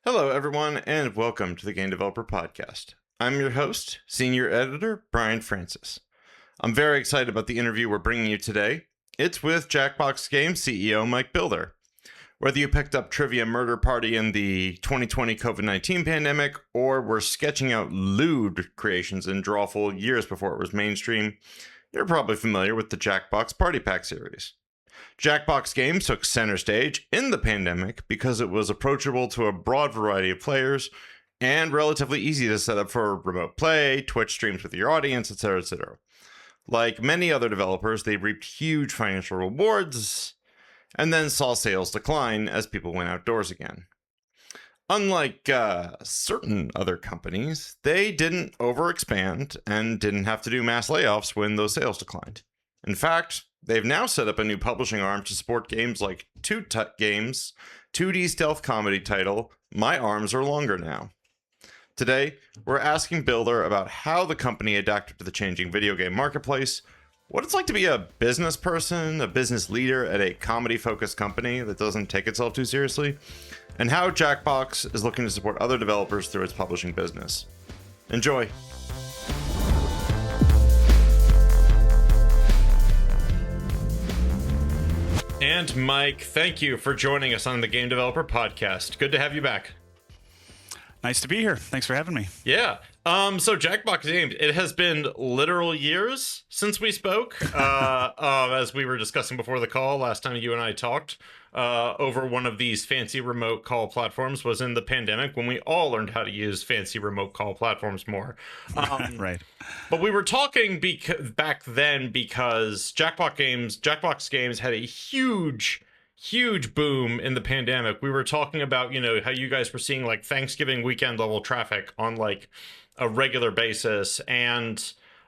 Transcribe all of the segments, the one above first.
Hello, everyone, and welcome to the Game Developer Podcast. I'm your host, Senior Editor Bryant Francis. I'm very excited about the interview we're bringing you today. It's with Jackbox Games CEO Mike Bilder. Whether you picked up Trivia Murder Party in the 2020 COVID-19 pandemic, or were sketching out lewd creations in Drawful years before it was mainstream, you're probably familiar with the Jackbox Party Pack series. Jackbox Games took center stage in the pandemic because it was approachable to a broad variety of players and relatively easy to set up for remote play, Twitch streams with your audience, etc., etc. Like many other developers, they reaped huge financial rewards and then saw sales decline as people went outdoors again. Unlike certain other companies, they didn't overexpand and didn't have to do mass layoffs when those sales declined. In fact, they've now set up a new publishing arm to support games like Toot Games' 2D stealth comedy title, My Arms Are Longer Now. Today, we're asking Bilder about how the company adapted to the changing video game marketplace, what it's like to be a business person, a business leader at a comedy-focused company that doesn't take itself too seriously, and how Jackbox is looking to support other developers through its publishing business. Enjoy! And Mike, thank you for joining us on the Game Developer Podcast. Good to have you back. Nice to be here. Thanks for having me. Yeah. So Jackbox Games, it has been literal years since we spoke, as we were discussing before the call last time you and I talked over one of these fancy remote call platforms was in the pandemic when we all learned how to use fancy remote call platforms more. Right. But we were talking back then because Jackbox Games had a huge boom in the pandemic. We were talking about, how you guys were seeing like Thanksgiving weekend level traffic on like a regular basis. And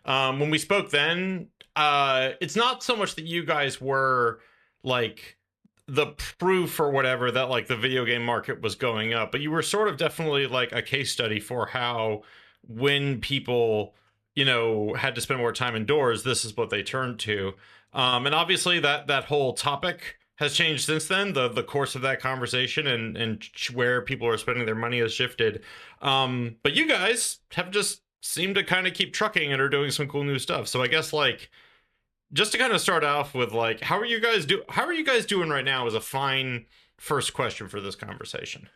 when we spoke then, it's not so much that you guys were like the proof or whatever that like the video game market was going up, but you were sort of definitely like a case study for how when people, had to spend more time indoors, this is what they turned to. And obviously that whole topic has changed since then. The course of that conversation and where people are spending their money has shifted. But you guys have just seemed to kind of keep trucking and are doing some cool new stuff. So I guess like just to kind of start off with like how are you guys doing right now is a fine first question for this conversation.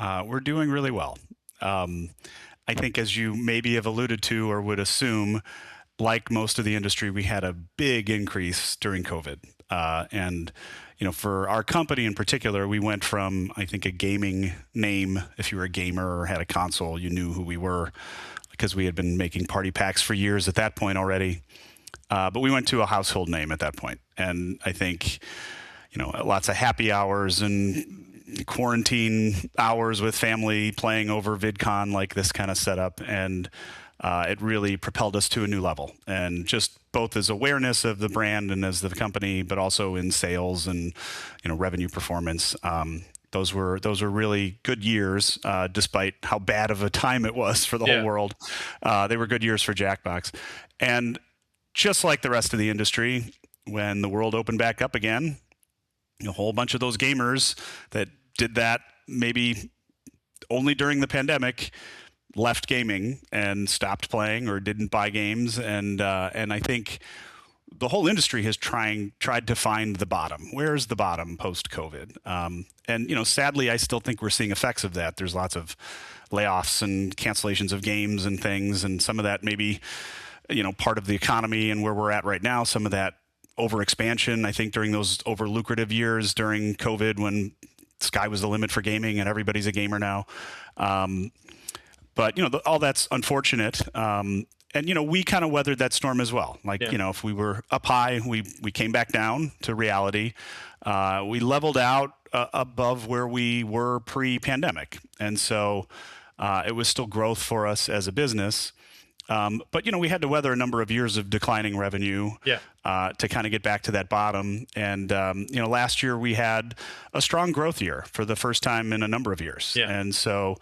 We're doing really well. I think as you maybe have alluded to or would assume, like most of the industry, we had a big increase during COVID. And for our company in particular, we went from, I think, a gaming name. If you were a gamer or had a console, you knew who we were because we had been making party packs for years at that point already. But we went to a household name at that point. And I think, lots of happy hours and quarantine hours with family playing over VidCon, like this kind of setup. And it really propelled us to a new level, and just both as awareness of the brand and as the company, but also in sales and revenue performance. Those were really good years, despite how bad of a time it was for the whole world. They were good years for Jackbox, and just like the rest of the industry, when the world opened back up again, a whole bunch of those gamers that did that maybe only during the pandemic left gaming and stopped playing or didn't buy games, and I think the whole industry has tried to find the bottom. Where's the bottom post-COVID? And sadly, I still think we're seeing effects of that. There's lots of layoffs and cancellations of games and things, and some of that maybe part of the economy and where we're at right now. Some of that overexpansion, I think, during those over lucrative years during COVID when sky was the limit for gaming and everybody's a gamer now. But, all that's unfortunate. And, we kind of weathered that storm as well. Like, if we were up high, we came back down to reality. We leveled out above where we were pre-pandemic. And so it was still growth for us as a business. But, we had to weather a number of years of declining revenue to kind of get back to that bottom. And, last year we had a strong growth year for the first time in a number of years. Yeah. And so,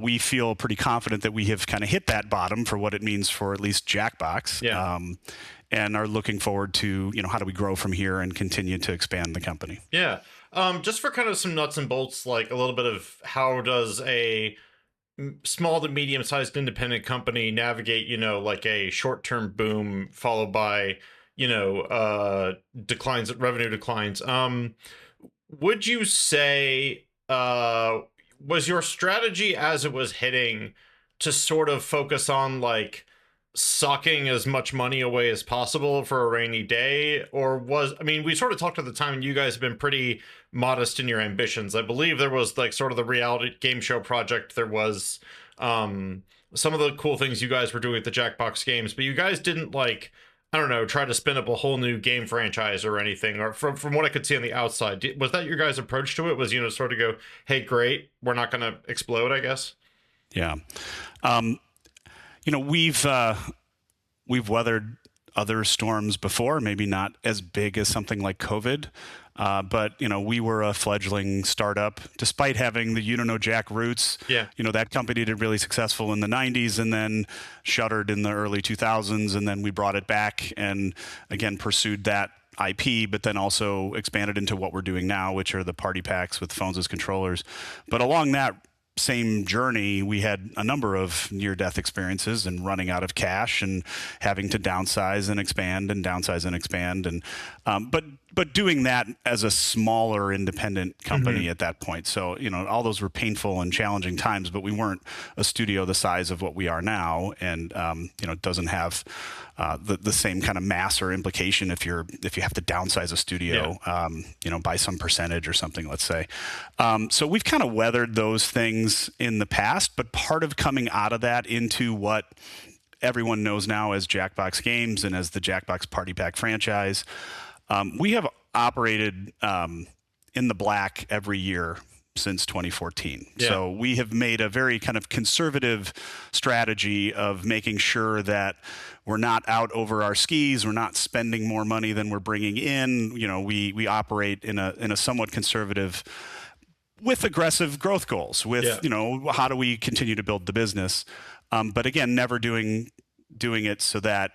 we feel pretty confident that we have kind of hit that bottom for what it means for at least Jackbox. Yeah. And are looking forward to, how do we grow from here and continue to expand the company. Yeah. Just for kind of some nuts and bolts, like a little bit of how does a small to medium sized independent company navigate, like a short term boom followed by, declines, revenue declines. Would you say, was your strategy as it was hitting to sort of focus on like sucking as much money away as possible for a rainy day? Or we sort of talked at the time and you guys have been pretty modest in your ambitions. I believe there was like sort of the reality game show project. There was some of the cool things you guys were doing with the Jackbox games, but you guys didn't like, I don't know, try to spin up a whole new game franchise or anything. Or from what I could see on the outside, was that your guys' approach to it? Was, sort of go, hey, great, we're not going to explode, I guess? Yeah. We've weathered other storms before, maybe not as big as something like COVID. But we were a fledgling startup, despite having the Jack roots. Yeah. That company did really successful in the 90s and then shuttered in the early 2000s. And then we brought it back and again pursued that IP, but then also expanded into what we're doing now, which are the party packs with phones as controllers. But along that same journey, we had a number of near-death experiences and running out of cash and having to downsize and expand and downsize and expand. And but doing that as a smaller independent company at that point. So, all those were painful and challenging times, but we weren't a studio the size of what we are now. And, it doesn't have the same kind of mass or implication if you have to downsize a studio, by some percentage or something, let's say. So we've kind of weathered those things in the past, but part of coming out of that into what everyone knows now as Jackbox Games and as the Jackbox Party Pack franchise, we have operated in the black every year since 2014. Yeah. So we have made a very kind of conservative strategy of making sure that we're not out over our skis. We're not spending more money than we're bringing in. We operate in a somewhat conservative, with aggressive growth goals. With how do we continue to build the business? But again, never doing it so that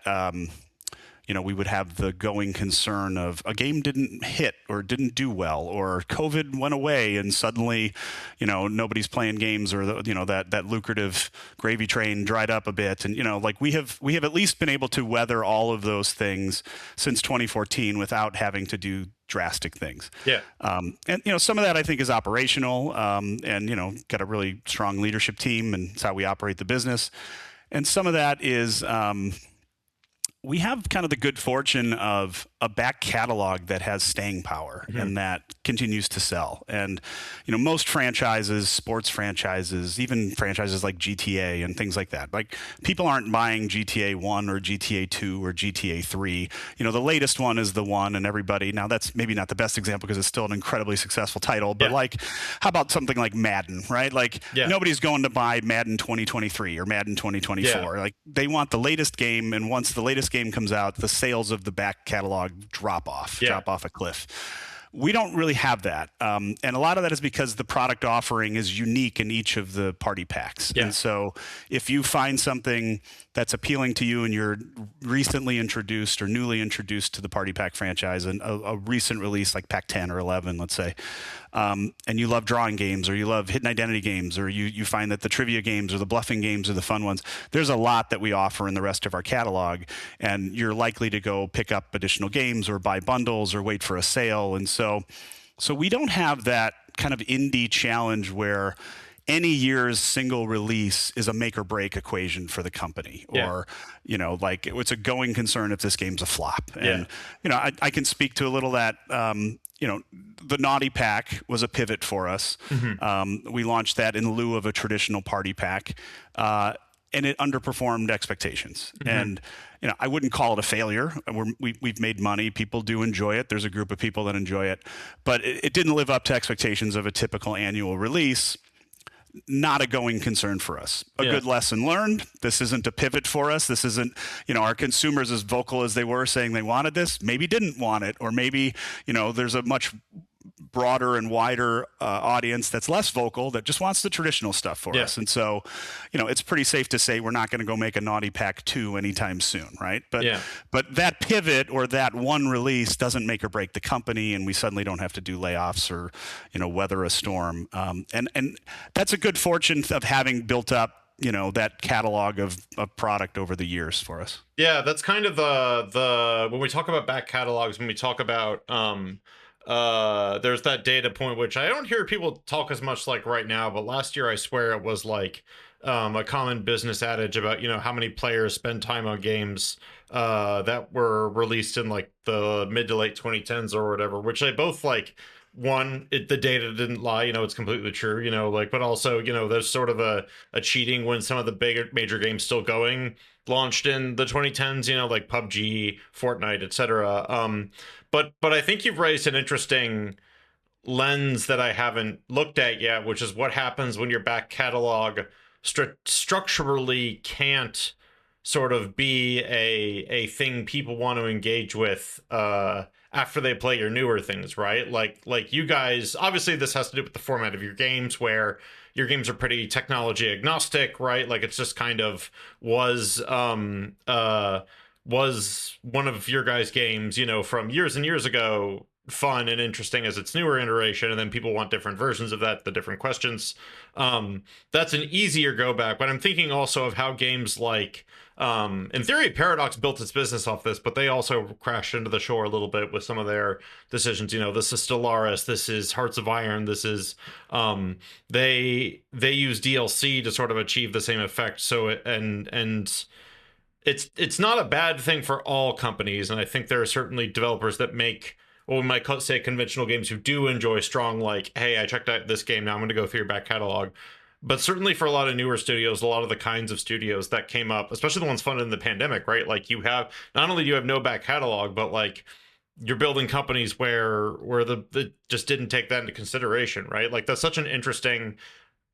we would have the going concern of a game didn't hit or didn't do well, or COVID went away and suddenly, nobody's playing games, or that lucrative gravy train dried up a bit. And, we have at least been able to weather all of those things since 2014 without having to do drastic things. Yeah. And, some of that I think is operational, and, got a really strong leadership team, and it's how we operate the business. And some of that is, we have kind of the good fortune of a back catalog that has staying power and that continues to sell. And, most franchises, sports franchises, even franchises like GTA and things like that, like people aren't buying GTA 1 or GTA 2 or GTA 3. The latest one is the one, and everybody, now that's maybe not the best example because it's still an incredibly successful title, but like, how about something like Madden, right? Like nobody's going to buy Madden 2023 or Madden 2024. Yeah. Like they want the latest game. And once the latest game comes out, the sales of the back catalog drop off a cliff. We don't really have that. And a lot of that is because the product offering is unique in each of the party packs. Yeah. And so if you find something that's appealing to you and you're recently introduced or newly introduced to the party pack franchise, and a recent release like pack 10 or 11, let's say, and you love drawing games, or you love hidden identity games, or you find that the trivia games or the bluffing games are the fun ones, there's a lot that we offer in the rest of our catalog, and you're likely to go pick up additional games or buy bundles or wait for a sale. And so we don't have that kind of indie challenge where any year's single release is a make or break equation for the company, or, like it's a going concern if this game's a flop. And, I can speak to a little that, the Naughty Pack was a pivot for us. We launched that in lieu of a traditional party pack, and it underperformed expectations. And, I wouldn't call it a failure. We've made money. People do enjoy it. There's a group of people that enjoy it, but it didn't live up to expectations of a typical annual release. Not a going concern for us. A good lesson learned. This isn't a pivot for us. This isn't, our consumers, as vocal as they were saying they wanted this, maybe didn't want it, or maybe, there's a much broader and wider audience that's less vocal, that just wants the traditional stuff for us. And so, it's pretty safe to say we're not going to go make a Naughty Pack 2 anytime soon, right? But that pivot or that one release doesn't make or break the company, and we suddenly don't have to do layoffs or, weather a storm. And that's a good fortune of having built up that catalog of product over the years for us. Yeah, that's kind of the when we talk about back catalogs, when we talk about there's that data point which I don't hear people talk as much like right now, but last year I swear it was like a common business adage about how many players spend time on games that were released in like the mid to late 2010s or whatever, which they both like. One, the data didn't lie, it's completely true, but also, there's sort of a cheating when some of the bigger major games still going launched in the 2010s, like PUBG, Fortnite, etc. But I think you've raised an interesting lens that I haven't looked at yet, which is what happens when your back catalog structurally can't sort of be a thing people want to engage with after they play your newer things, right? Like you guys, obviously this has to do with the format of your games, where your games are pretty technology agnostic, right? Like it's just kind of was one of your guys' games, from years and years ago, fun and interesting as its newer iteration, and then people want different versions of that, the different questions. That's an easier go back, but I'm thinking also of how games like in theory Paradox built its business off this, but they also crashed into the shore a little bit with some of their decisions. This is Stellaris, this is Hearts of Iron, this is they use DLC to sort of achieve the same effect. So it's not a bad thing for all companies, and I think there are certainly developers that make what we might say conventional games who do enjoy strong, like, hey, I checked out this game, now I'm going to go through your back catalog. But certainly for a lot of newer studios, a lot of the kinds of studios that came up, especially the ones funded in the pandemic, right? Like you have, not only do you have no back catalog, but like you're building companies where the just didn't take that into consideration, right? Like that's such an interesting,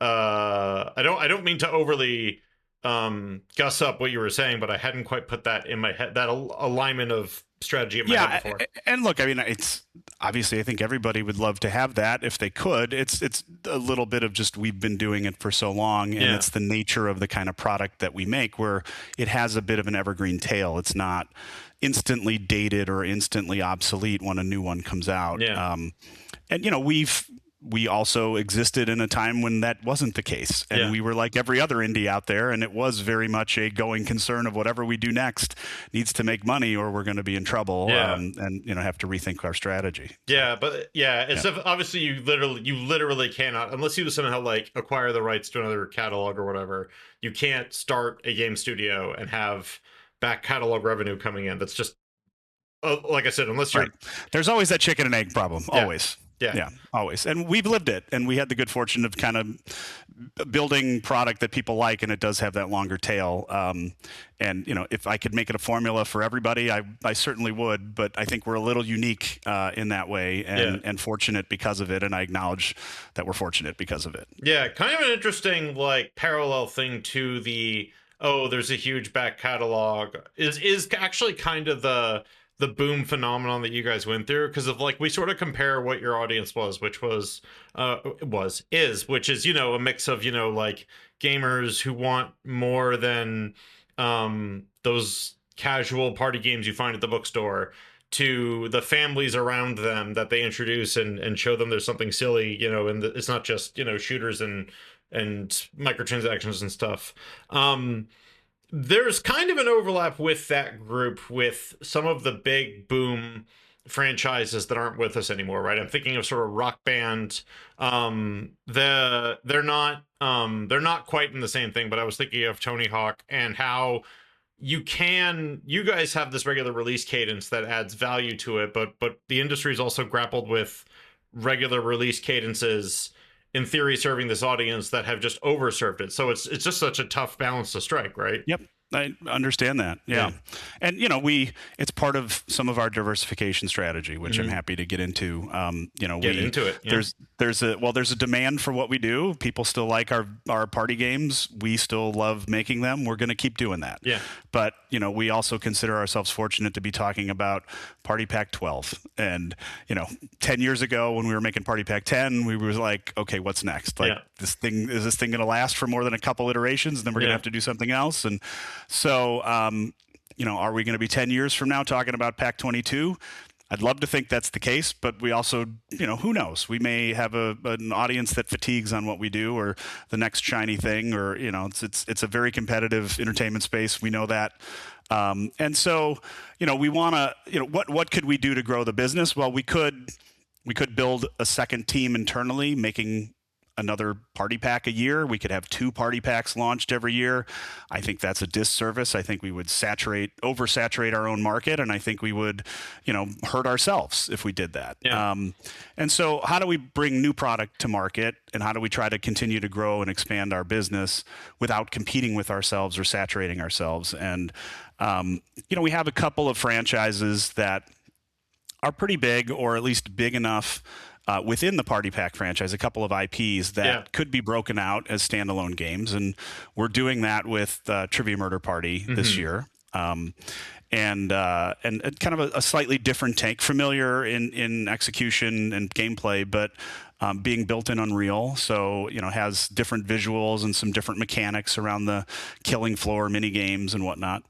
I don't mean to overly guss up what you were saying, but I hadn't quite put that in my head, that alignment of strategy in my head before. And look, I mean, it's obviously, I think everybody would love to have that if they could. It's a little bit of just, we've been doing it for so long, and it's the nature of the kind of product that we make, where it has a bit of an evergreen tail. It's not instantly dated or instantly obsolete when a new one comes out. And we also existed in a time when that wasn't the case. And we were like every other indie out there, and it was very much a going concern of whatever we do next needs to make money or we're going to be in trouble and have to rethink our strategy. It's obviously you literally cannot, unless you somehow like acquire the rights to another catalog or whatever, you can't start a game studio and have back catalog revenue coming in. That's just, like I said, unless you're... There's always that chicken and egg problem, always. Yeah, always. And we've lived it, and we had the good fortune of kind of building product that people like, and it does have that longer tail. And if I could make it a formula for everybody, I certainly would. But I think we're a little unique in that way, and fortunate because of it. And I acknowledge that we're fortunate because of it. Yeah, kind of an interesting like parallel thing to the there's a huge back catalog is actually kind of the boom phenomenon that you guys went through, because of like we sort of compare what your audience was, which was which is a mix of like gamers who want more than those casual party games you find at the bookstore, to the families around them that they introduce and show them there's something silly, and it's not just shooters and microtransactions and stuff. There's kind of an overlap with that group with some of the big boom franchises that aren't with us anymore, right? I'm thinking of sort of Rock Band. They're not quite in the same thing, but I was thinking of Tony Hawk and how you guys have this regular release cadence that adds value to it, but the industry's also grappled with regular release cadences, in theory, serving this audience that have just overserved it. So it's just such a tough balance to strike, right? Yep. I understand that. Yeah. And, it's part of some of our diversification strategy, which I'm happy to get into. Get into it. Yeah. There's a demand for what we do. People still like our party games. We still love making them. We're going to keep doing that. Yeah. But, we also consider ourselves fortunate to be talking about Party Pack 12. And, 10 years ago when we were making Party Pack 10, we were like, okay, what's next? Like, is this thing going to last for more than a couple iterations? And then we're going to have to do something else. And so, are we going to be 10 years from now talking about Pack 22? I'd love to think that's the case, but we also, who knows? We may have an audience that fatigues on what we do, or the next shiny thing, or it's a very competitive entertainment space. We know that, and so we want to, what could we do to grow the business? Well, we could build a second team internally, making another party pack a year. We could have 2 party packs launched every year. I think that's a disservice. I think we would oversaturate our own market, and I think we would, hurt ourselves if we did that. Yeah. And so how do we bring new product to market, and how do we try to continue to grow and expand our business without competing with ourselves or saturating ourselves? And, we have a couple of franchises that are pretty big, or at least big enough within the Party Pack franchise, a couple of IPs that could be broken out as standalone games. And we're doing that with Trivia Murder Party this year. And kind of a slightly different take, familiar in execution and gameplay, but being built in Unreal. So, has different visuals and some different mechanics around the killing floor mini games and whatnot.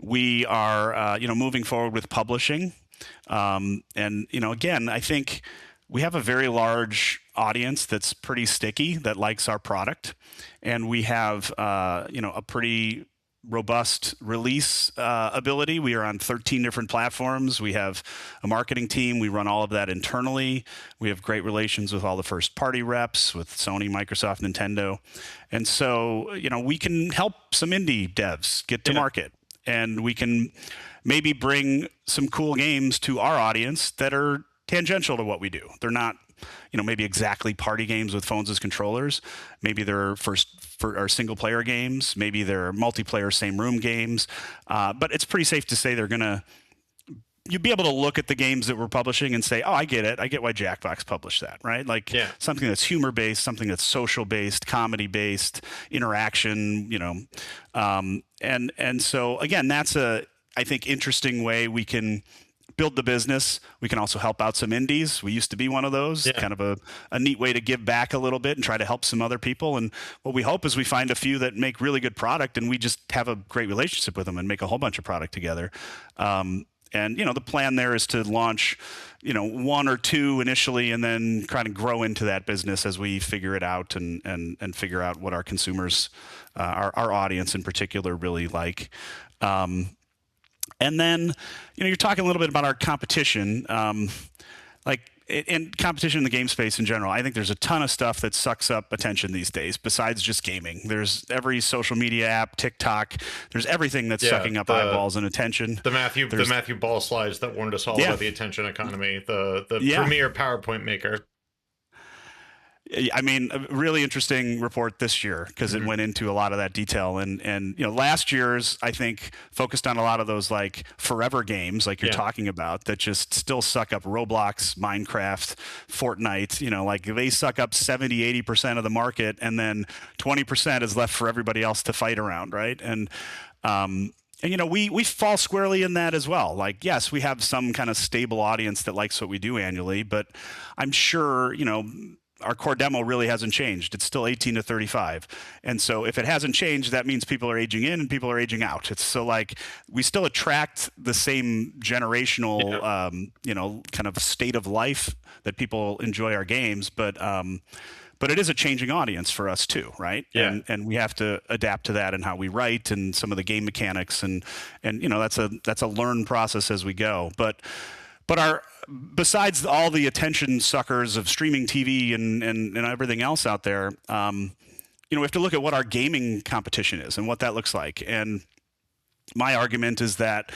We are, moving forward with publishing. And, again, I think we have a very large audience that's pretty sticky, that likes our product. And we have, a pretty robust release ability. We are on 13 different platforms. We have a marketing team. We run all of that internally. We have great relations with all the first party reps, with Sony, Microsoft, Nintendo. And so, we can help some indie devs get to market. And we can maybe bring some cool games to our audience that are tangential to what we do. They're not, maybe exactly party games with phones as controllers. Maybe they're for our single player games. Maybe they're multiplayer same room games. But it's pretty safe to say you'd be able to look at the games that we're publishing and say, oh, I get it. I get why Jackbox published that, right? Like something that's humor-based, something that's social-based, comedy-based, interaction, And so, again, that's I think, interesting way we can build the business. We can also help out some indies. We used to be one of those, kind of a neat way to give back a little bit and try to help some other people. And what we hope is we find a few that make really good product, and we just have a great relationship with them and make a whole bunch of product together. And, the plan there is to launch, 1 or 2 initially, and then kind of grow into that business as we figure it out and figure out what our consumers, our audience in particular, really like. And then, you're talking a little bit about our competition, and competition in the game space in general. I think there's a ton of stuff that sucks up attention these days besides just gaming. There's every social media app, TikTok. There's everything that's sucking up eyeballs and attention. The Matthew Ball slides that warned us all about the attention economy. The premier PowerPoint maker. I mean, a really interesting report this year because it went into a lot of that detail. And last year's, I think, focused on a lot of those like forever games like you're talking about that just still suck up Roblox, Minecraft, Fortnite. Like they suck up 70-80% of the market, and then 20% is left for everybody else to fight around, right? And we fall squarely in that as well. Like, yes, we have some kind of stable audience that likes what we do annually, but I'm sure, our core demo really hasn't changed. It's still 18 to 35. And so if it hasn't changed, that means people are aging in and people are aging out. It's so like we still attract the same generational, kind of state of life that people enjoy our games. But it is a changing audience for us too, right? Yeah. And we have to adapt to that in how we write and some of the game mechanics. And that's a learn process as we go. But besides all the attention suckers of streaming TV and everything else out there, we have to look at what our gaming competition is and what that looks like. And my argument is that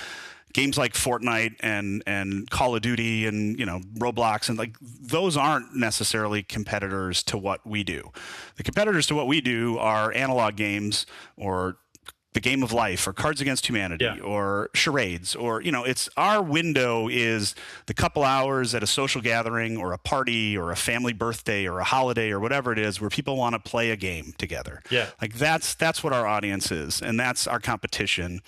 games like Fortnite and Call of Duty and Roblox and like those aren't necessarily competitors to what we do. The competitors to what we do are analog games or the Game of Life or Cards Against Humanity or charades, or, it's our window is the couple hours at a social gathering or a party or a family birthday or a holiday or whatever it is where people want to play a game together. Yeah. Like that's what our audience is, and that's our competition.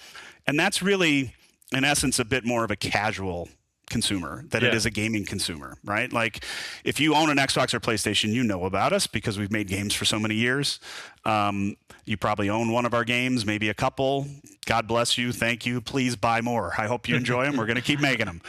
And that's really, in essence, a bit more of a casual consumer than it is a gaming consumer, right? Like if you own an Xbox or PlayStation, you know about us because we've made games for so many years. You probably own one of our games, maybe a couple. God bless you. Thank you. Please buy more. I hope you enjoy them. We're going to keep making them.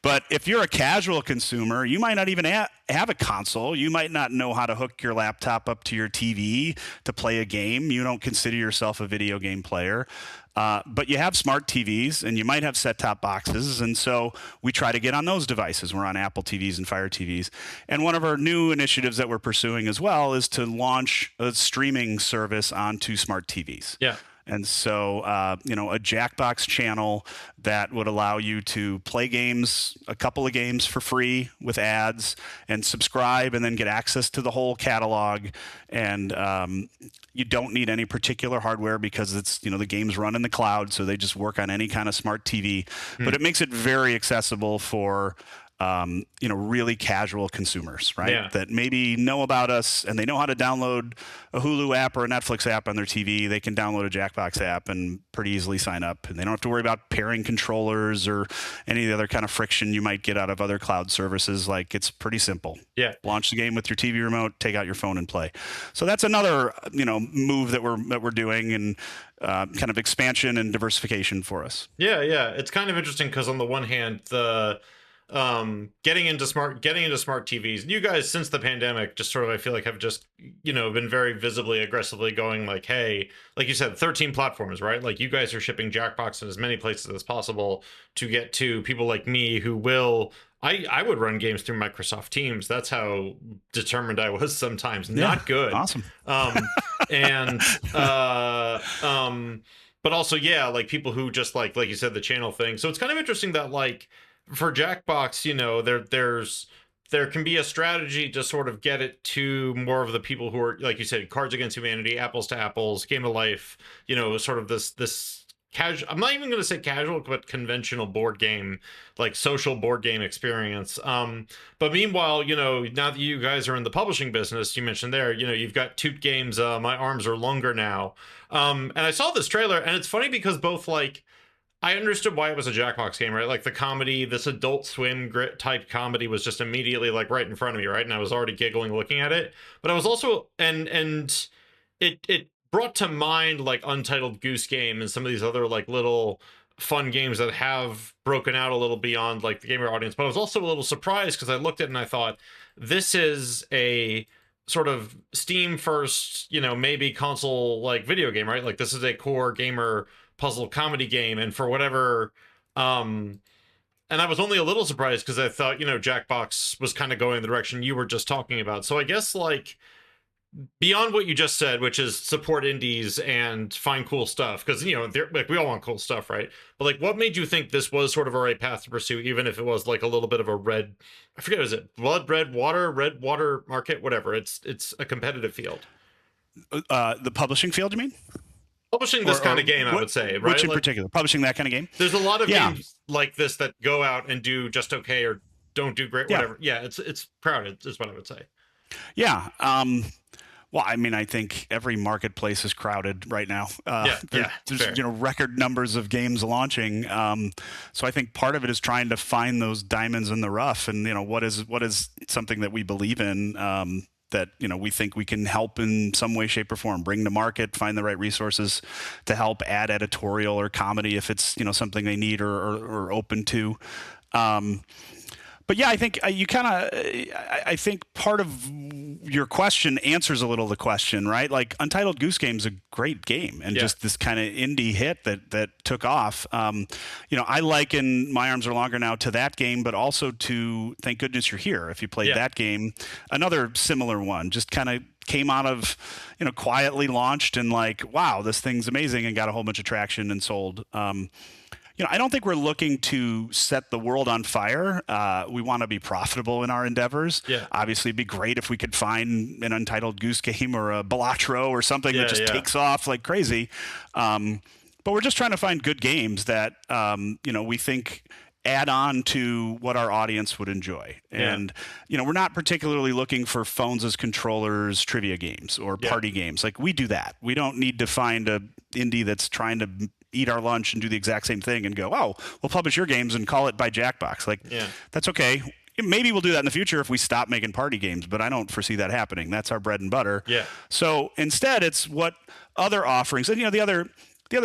But if you're a casual consumer, you might not even have a console. You might not know how to hook your laptop up to your TV to play a game. You don't consider yourself a video game player. But you have smart TVs and you might have set-top boxes. And so we try to get on those devices. We're on Apple TVs and Fire TVs. And one of our new initiatives that we're pursuing as well is to launch a streaming service onto smart TVs. Yeah. And so, a Jackbox channel that would allow you to play games, a couple of games for free with ads, and subscribe and then get access to the whole catalog. And you don't need any particular hardware because it's, the games run in the cloud, so they just work on any kind of smart TV. But it makes it very accessible for really casual consumers, right? Yeah. That maybe know about us and they know how to download a Hulu app or a Netflix app on their TV. They can download a Jackbox app and pretty easily sign up. And they don't have to worry about pairing controllers or any of the other kind of friction you might get out of other cloud services. Like it's pretty simple. Yeah. Launch the game with your TV remote, take out your phone and play. So that's another, move that we're doing, and kind of expansion and diversification for us. Yeah. It's kind of interesting because on the one hand, the getting into smart TVs, you guys since the pandemic just sort of, I feel like, have just been very visibly aggressively going like, hey, like you said, 13 platforms, right? Like you guys are shipping Jackbox in as many places as possible to get to people like me who will I would run games through Microsoft Teams. That's how determined I was sometimes. Not good. Awesome. But also, like people who just like you said, the channel thing. So it's kind of interesting that like for Jackbox, there can be a strategy to sort of get it to more of the people who are, like you said, Cards Against Humanity, Apples to Apples, Game of Life, sort of this casual, I'm not even going to say casual, but conventional board game, like social board game experience. But meanwhile, now that you guys are in the publishing business, you mentioned there, you've got Toot Games, My Arms Are Longer Now. And I saw this trailer, and it's funny because both like, I understood why it was a Jackbox game, right? Like the comedy, this Adult Swim grit type comedy was just immediately like right in front of me, right? And I was already giggling looking at it. But I was also, and it brought to mind like Untitled Goose Game and some of these other like little fun games that have broken out a little beyond like the gamer audience. But I was also a little surprised because I looked at it and I thought, this is a sort of Steam first, maybe console like video game, right? Like this is a core gamer puzzle comedy game, and for whatever and I was only a little surprised because I thought Jackbox was kind of going the direction you were just talking about. So I guess like beyond what you just said, which is support indies and find cool stuff, because like we all want cool stuff, right? But like what made you think this was sort of a right path to pursue, even if it was like a little bit of a red, I forget, is it red water market, whatever, it's a competitive field? The publishing field, you mean? Publishing this kind of game, I would say, right? Which in particular? Publishing that kind of game? There's a lot of games like this that go out and do just okay or don't do great, whatever. Yeah, it's crowded, is what I would say. Yeah. Well, I mean, I think every marketplace is crowded right now. There's record numbers of games launching. So I think part of it is trying to find those diamonds in the rough, and what is something that we believe in, that we think we can help in some way, shape, or form, bring to market, find the right resources to help, add editorial or comedy if it's something they need or open to. But yeah, I think I think part of your question answers a little the question, right? Like Untitled Goose Game is a great game, and just this kind of indie hit that took off. I liken My Arms Are Longer Now to that game, but also to Thank Goodness You're Here. If you played that game, another similar one, just kind of came out of, quietly launched and like, wow, this thing's amazing, and got a whole bunch of traction and sold. I don't think we're looking to set the world on fire. We want to be profitable in our endeavors. Yeah. Obviously, it'd be great if we could find an Untitled Goose Game or a Balatro or something that just takes off like crazy. But we're just trying to find good games that we think add on to what our audience would enjoy. And we're not particularly looking for phones as controllers trivia games or party games. Like, we do that. We don't need to find a indie that's trying to eat our lunch and do the exact same thing and go, oh, we'll publish your games and call it by Jackbox. Like, that's okay. Maybe we'll do that in the future if we stop making party games, but I don't foresee that happening. That's our bread and butter. So instead, it's what other offerings. And the other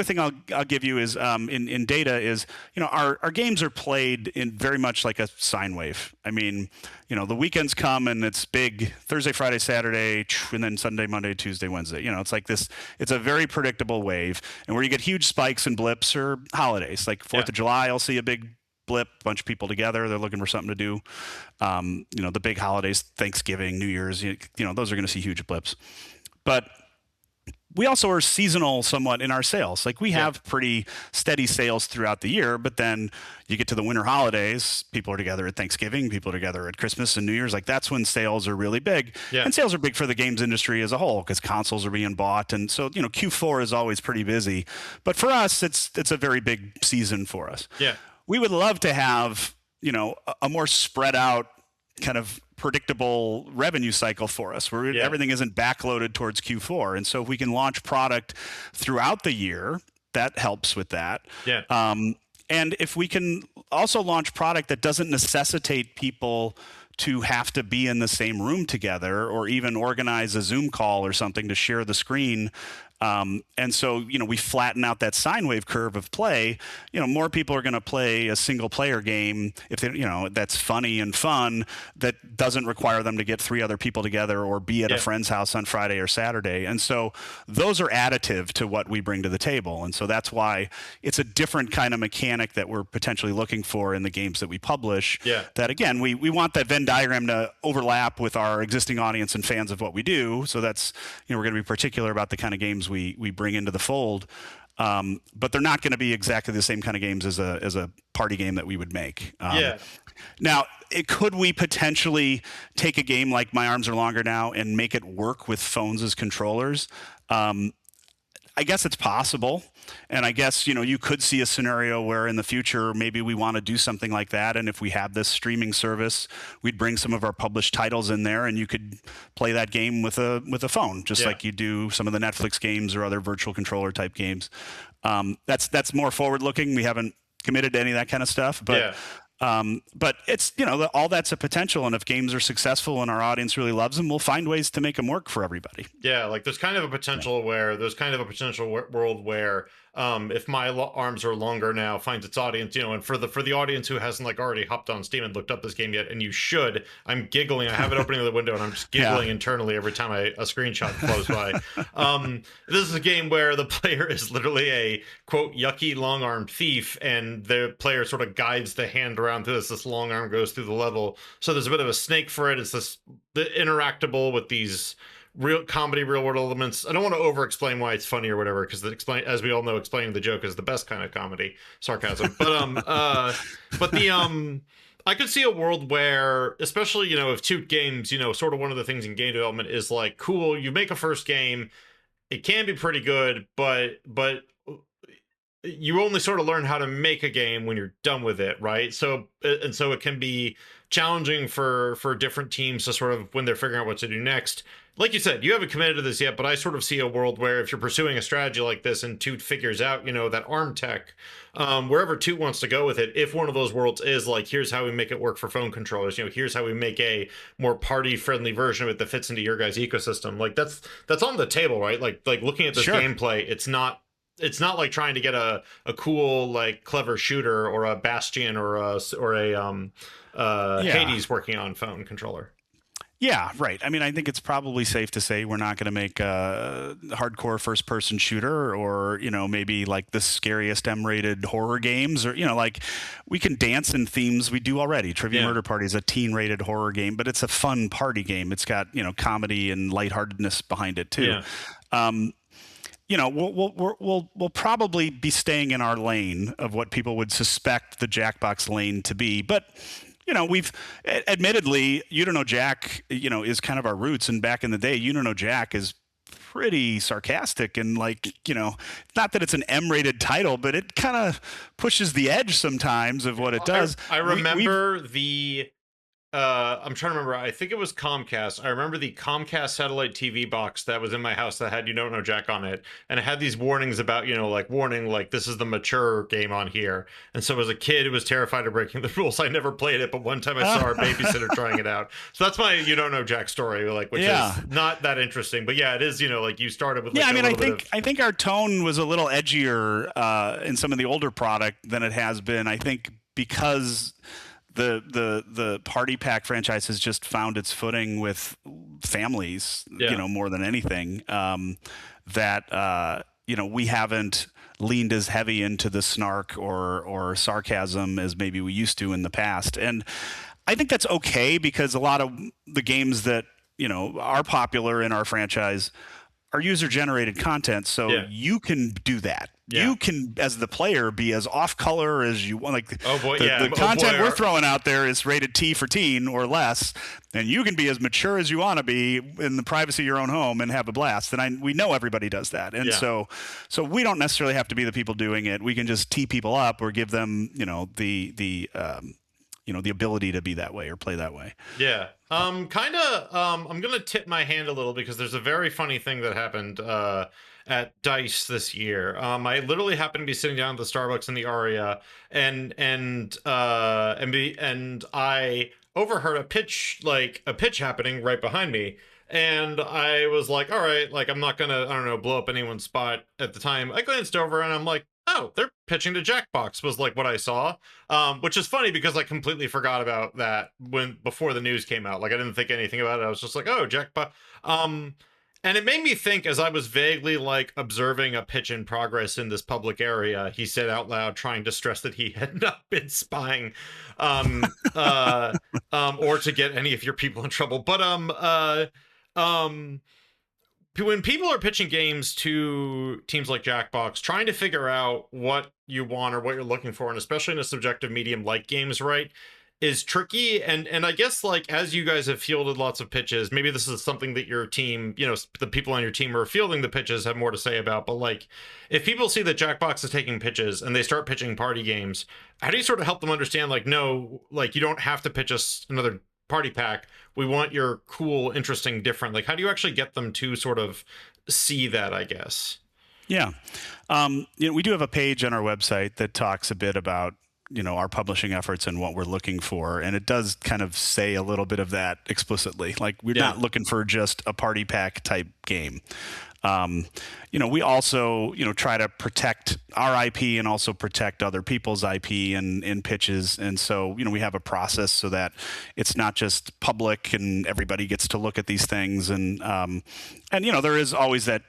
thing I'll give you is in data is our games are played in very much like a sine wave. I mean, the weekends come and it's big Thursday, Friday, Saturday, and then Sunday, Monday, Tuesday, Wednesday. It's like this. It's a very predictable wave, and where you get huge spikes and blips are holidays. Like 4th of July, I'll see a big blip, bunch of people together, they're looking for something to do. The big holidays, Thanksgiving, New Year's, those are going to see huge blips. But we also are seasonal somewhat in our sales. Like, we have pretty steady sales throughout the year, but then you get to the winter holidays, people are together at Thanksgiving, people are together at Christmas and New Year's. Like, that's when sales are really big. And sales are big for the games industry as a whole because consoles are being bought. And so, Q4 is always pretty busy. But for us, it's a very big season for us. We would love to have, a more spread out kind of predictable revenue cycle for us where everything isn't backloaded towards Q4. And so if we can launch product throughout the year, that helps with that. And if we can also launch product that doesn't necessitate people to have to be in the same room together or even organize a Zoom call or something to share the screen. And so, we flatten out that sine wave curve of play. More people are going to play a single player game if they, that's funny and fun, that doesn't require them to get 3 other people together or be at a friend's house on Friday or Saturday. And so those are additive to what we bring to the table. And so that's why it's a different kind of mechanic that we're potentially looking for in the games that we publish. That, again, we want that Venn diagram to overlap with our existing audience and fans of what we do. So that's, we're going to be particular about the kind of games we bring into the fold, but they're not going to be exactly the same kind of games as a party game that we would make. Now, could we potentially take a game like My Arms Are Longer Now and make it work with phones as controllers? I guess it's possible. And I guess, you could see a scenario where in the future, maybe we want to do something like that. And if we have this streaming service, we'd bring some of our published titles in there and you could play that game with a phone, just like you do some of the Netflix games or other virtual controller type games. That's more forward looking. We haven't committed to any of that kind of stuff, but it's, all that's a potential. And if games are successful and our audience really loves them, we'll find ways to make them work for everybody. Like there's kind of a potential world where if My Arms Are Longer Now finds its audience, and for the audience who hasn't already hopped on Steam and looked up this game yet, and you should, I'm giggling. I have it opening in the window and I'm just giggling internally every time a screenshot flows by. This is a game where the player is literally a quote yucky long armed thief, and the player sort of guides the hand around through this long arm goes through the level. So there's a bit of a snake for it. It's the interactable with these real world elements. I don't want to over explain why it's funny or whatever, because as we all know, explaining the joke is the best kind of comedy, sarcasm. But I could see a world where, especially if Toot Games, sort of one of the things in game development is cool, you make a first game, it can be pretty good, but you only sort of learn how to make a game when you're done with it, right? So it can be challenging for different teams to sort of, when they're figuring out what to do next. Like you said, you haven't committed to this yet, but I sort of see a world where if you're pursuing a strategy like this and Toot figures out, that ARM tech, wherever Toot wants to go with it, if one of those worlds is here's how we make it work for phone controllers, here's how we make a more party-friendly version of it that fits into your guys' ecosystem, that's on the table, right? Like looking at this gameplay, it's not like trying to get a cool, clever shooter or a Bastion or a Hades working on phone controller. Yeah, right. I mean, I think it's probably safe to say we're not going to make a hardcore first-person shooter or, maybe the scariest M-rated horror games or, we can dance in themes we do already. Trivia Murder Party is a teen-rated horror game, but it's a fun party game. It's got, comedy and lightheartedness behind it, too. We'll probably be staying in our lane of what people would suspect the Jackbox lane to be, but we've admittedly, You Don't Know Jack, is kind of our roots, and back in the day, You Don't Know Jack is pretty sarcastic and like, not that it's an M-rated title, but it kind of pushes the edge sometimes of what it does. I remember I'm trying to remember. I think it was Comcast. I remember the Comcast satellite TV box that was in my house that had "You Don't Know Jack" on it, and it had these warnings about, like warning, like this is the mature game on here. And so as a kid, who was terrified of breaking the rules, I never played it. But one time I saw our babysitter trying it out. So that's my "You Don't Know Jack" story, like which is not that interesting. But yeah, it is. Like you started with. Like, I think our tone was a little edgier in some of the older product than it has been. I think because the Party Pack franchise has just found its footing with families, more than anything. That we haven't leaned as heavy into the snark or sarcasm as maybe we used to in the past, and I think that's okay because a lot of the games that are popular in our franchise are user-generated content, so you can do that. Yeah. You can, as the player, be as off-color as you want. Like the content we're throwing out there is rated T for teen or less, and you can be as mature as you want to be in the privacy of your own home and have a blast. And we know everybody does that, and so we don't necessarily have to be the people doing it. We can just tee people up or give them, the ability to be that way or play that way. Yeah. I'm gonna tip my hand a little because there's a very funny thing that happened at DICE this year. I literally happened to be sitting down at the Starbucks in the Aria, and I overheard a pitch happening right behind me. And I was like, all right, like I'm not gonna, blow up anyone's spot at the time. I glanced over and I'm like, oh, they're pitching to Jackbox was like what I saw, which is funny because I completely forgot about that before the news came out. Like I didn't think anything about it. I was just like, oh, Jackbox. And it made me think as I was vaguely like observing a pitch in progress in this public area, he said out loud, trying to stress that he had not been spying, or to get any of your people in trouble. But when people are pitching games to teams like Jackbox, trying to figure out what you want or what you're looking for, and especially in a subjective medium like games, right, is tricky. And I guess like as you guys have fielded lots of pitches, maybe this is something that your team, the people on your team who are fielding the pitches have more to say about. But like if people see that Jackbox is taking pitches and they start pitching party games, how do you sort of help them understand like, no, like you don't have to pitch us another party pack. We want your cool, interesting, different. Like, how do you actually get them to sort of see that, I guess? Yeah. We do have a page on our website that talks a bit about, our publishing efforts and what we're looking for. And it does kind of say a little bit of that explicitly. Like, we're not looking for just a party pack type game. We also, try to protect our IP and also protect other people's IP in pitches. And so, we have a process so that it's not just public and everybody gets to look at these things. And there is always that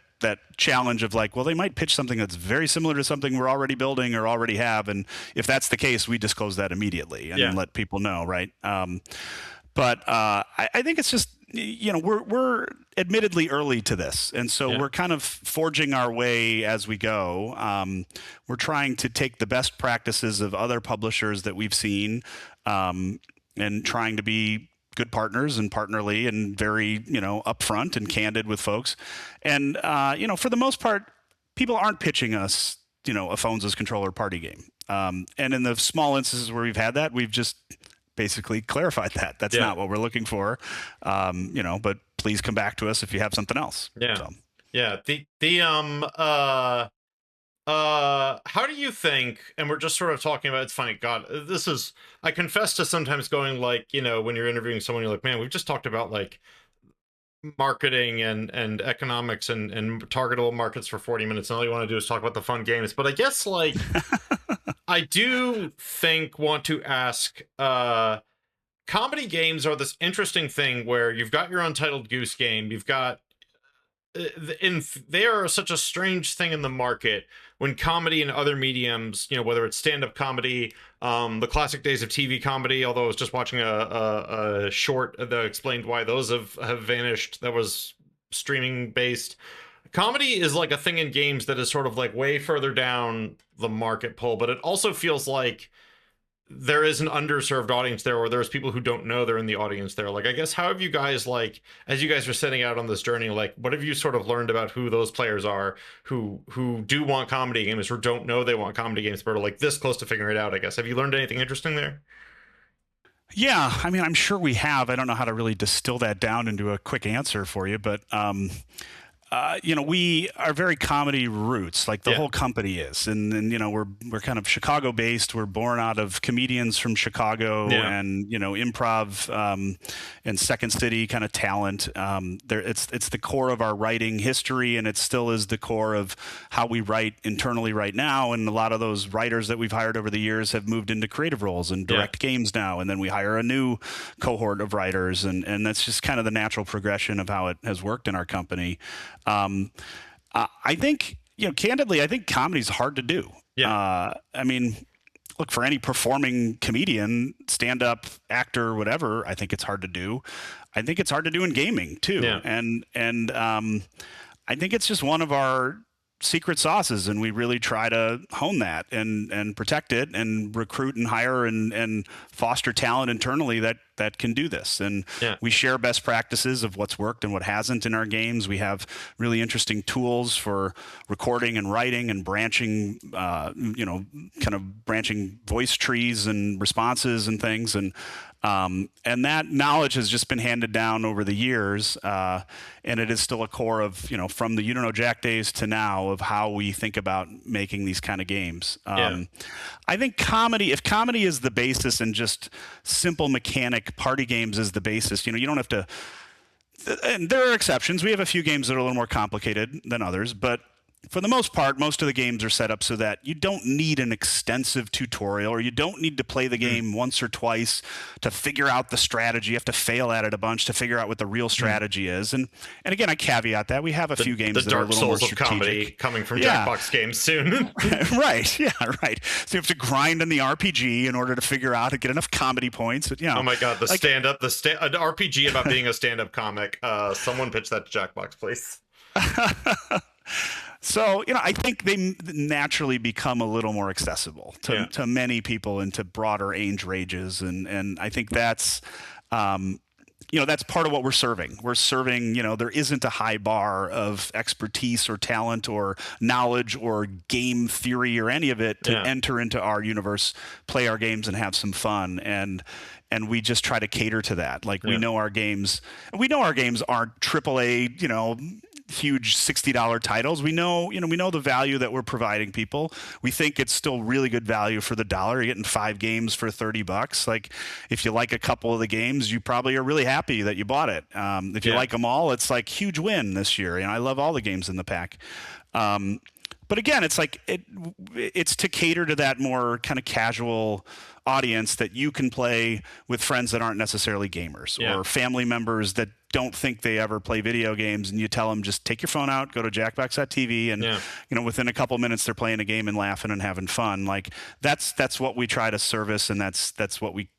challenge of like, well, they might pitch something that's very similar to something we're already building or already have. And if that's the case, we disclose that immediately and let people know. Right. But I think it's just, we're admittedly early to this. And so we're kind of forging our way as we go. We're trying to take the best practices of other publishers that we've seen and trying to be good partners and partnerly and very, upfront and candid with folks. And, for the most part, people aren't pitching us, a phones as controller party game. And in the small instances where we've had that, we've just basically clarified that that's not what we're looking for, but please come back to us if you have something else. How do you think, and we're just sort of talking about, it's funny, God, I confess to sometimes going like, when you're interviewing someone, you're like, man, we've just talked about like marketing and economics and targetable markets for 40 minutes, and all you want to do is talk about the fun games. But I guess like I do want to ask, comedy games are this interesting thing where you've got your Untitled Goose Game, you've got they are such a strange thing in the market when comedy and other mediums, whether it's stand-up comedy, the classic days of TV comedy, although I was just watching a short that explained why those have vanished, that was streaming based. Comedy is like a thing in games that is sort of like way further down the market pole, but it also feels like there is an underserved audience there, or there's people who don't know they're in the audience there. Like, I guess, how have you guys, like, as you guys are setting out on this journey, like, what have you sort of learned about who those players are who do want comedy games or don't know they want comedy games, but are like this close to figuring it out? I guess, have you learned anything interesting there? Yeah, I mean, I'm sure we have. I don't know how to really distill that down into a quick answer for you, but we are very comedy roots, like the whole company is, and we're kind of Chicago based. We're born out of comedians from Chicago and improv and Second City kind of talent. It's the core of our writing history, and it still is the core of how we write internally right now. And a lot of those writers that we've hired over the years have moved into creative roles and direct games now, and then we hire a new cohort of writers, and that's just kind of the natural progression of how it has worked in our company. I think, candidly, I think comedy is hard to do. I mean, look, for any performing comedian, stand-up actor, whatever, I think it's hard to do. I think it's hard to do in gaming too. And I think it's just one of our secret sauces, and we really try to hone that and protect it and recruit and hire and foster talent internally that can do this. And we share best practices of what's worked and what hasn't in our games. We have really interesting tools for recording and writing and branching, kind of branching voice trees and responses and things. And that knowledge has just been handed down over the years, and it is still a core of, from the Jack days to now, of how we think about making these kind of games. I think if comedy is the basis and just simple mechanic party games is the basis, you don't have to, and there are exceptions. We have a few games that are a little more complicated than others, but for the most part, most of the games are set up so that you don't need an extensive tutorial, or you don't need to play the game once or twice to figure out the strategy. You have to fail at it a bunch to figure out what the real strategy is. And again, I caveat that we have a few games that are a little more strategic. The Dark Souls of comedy coming from Jackbox Games soon. Right. Yeah. Right. So you have to grind in the RPG in order to figure out to get enough comedy points. But, oh my God, an RPG about being a stand-up comic. Someone pitch that to Jackbox, please. So, I think they naturally become a little more accessible to many people and to broader age ranges. And I think that's, that's part of what we're serving. We're serving, there isn't a high bar of expertise or talent or knowledge or game theory or any of it to enter into our universe, play our games, and have some fun. And we just try to cater to that. Like, we know our games aren't AAA, huge $60 titles. We know the value that we're providing people. We think it's still really good value for the dollar. You're getting 5 games for $30. Like, if you like a couple of the games, you probably are really happy that you bought it. If you like them all, it's like huge win this year. I love all the games in the pack. But again, it's like it's to cater to that more kind of casual audience that you can play with friends that aren't necessarily gamers or family members that don't think they ever play video games, and you tell them, just take your phone out, go to jackbox.tv, and within a couple minutes they're playing a game and laughing and having fun. Like, that's what we try to service, and that's what we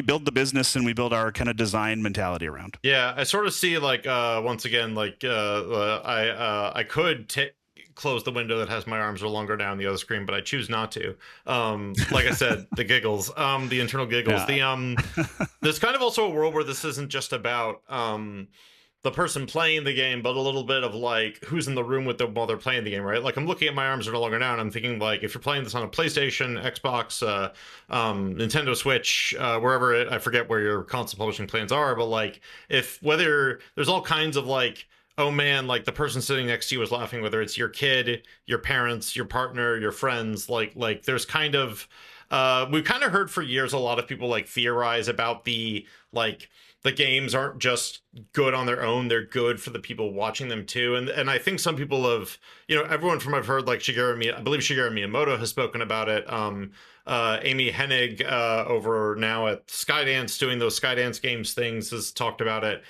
build the business and we build our kind of design mentality around. Yeah, I sort of see, like, once again, like, I could close the window that has my arms are longer down the other screen, but I choose not to. Like I said, the giggles, the internal giggles. There's kind of also a world where this isn't just about the person playing the game, but a little bit of like who's in the room with them while they're playing the game, right? Like, I'm looking at my arms are no longer down. I'm thinking, like, if you're playing this on a PlayStation, Xbox, Nintendo Switch, wherever I forget where your console publishing plans are, but like, whether there's all kinds of like, oh man, like the person sitting next to you is laughing, whether it's your kid, your parents, your partner, your friends, like there's kind of, we've kind of heard for years a lot of people like theorize about the games aren't just good on their own, they're good for the people watching them too. And I think some people have, everyone from I've heard, like I believe Shigeru Miyamoto has spoken about it. Amy Hennig over now at Skydance doing those Skydance Games things has talked about it.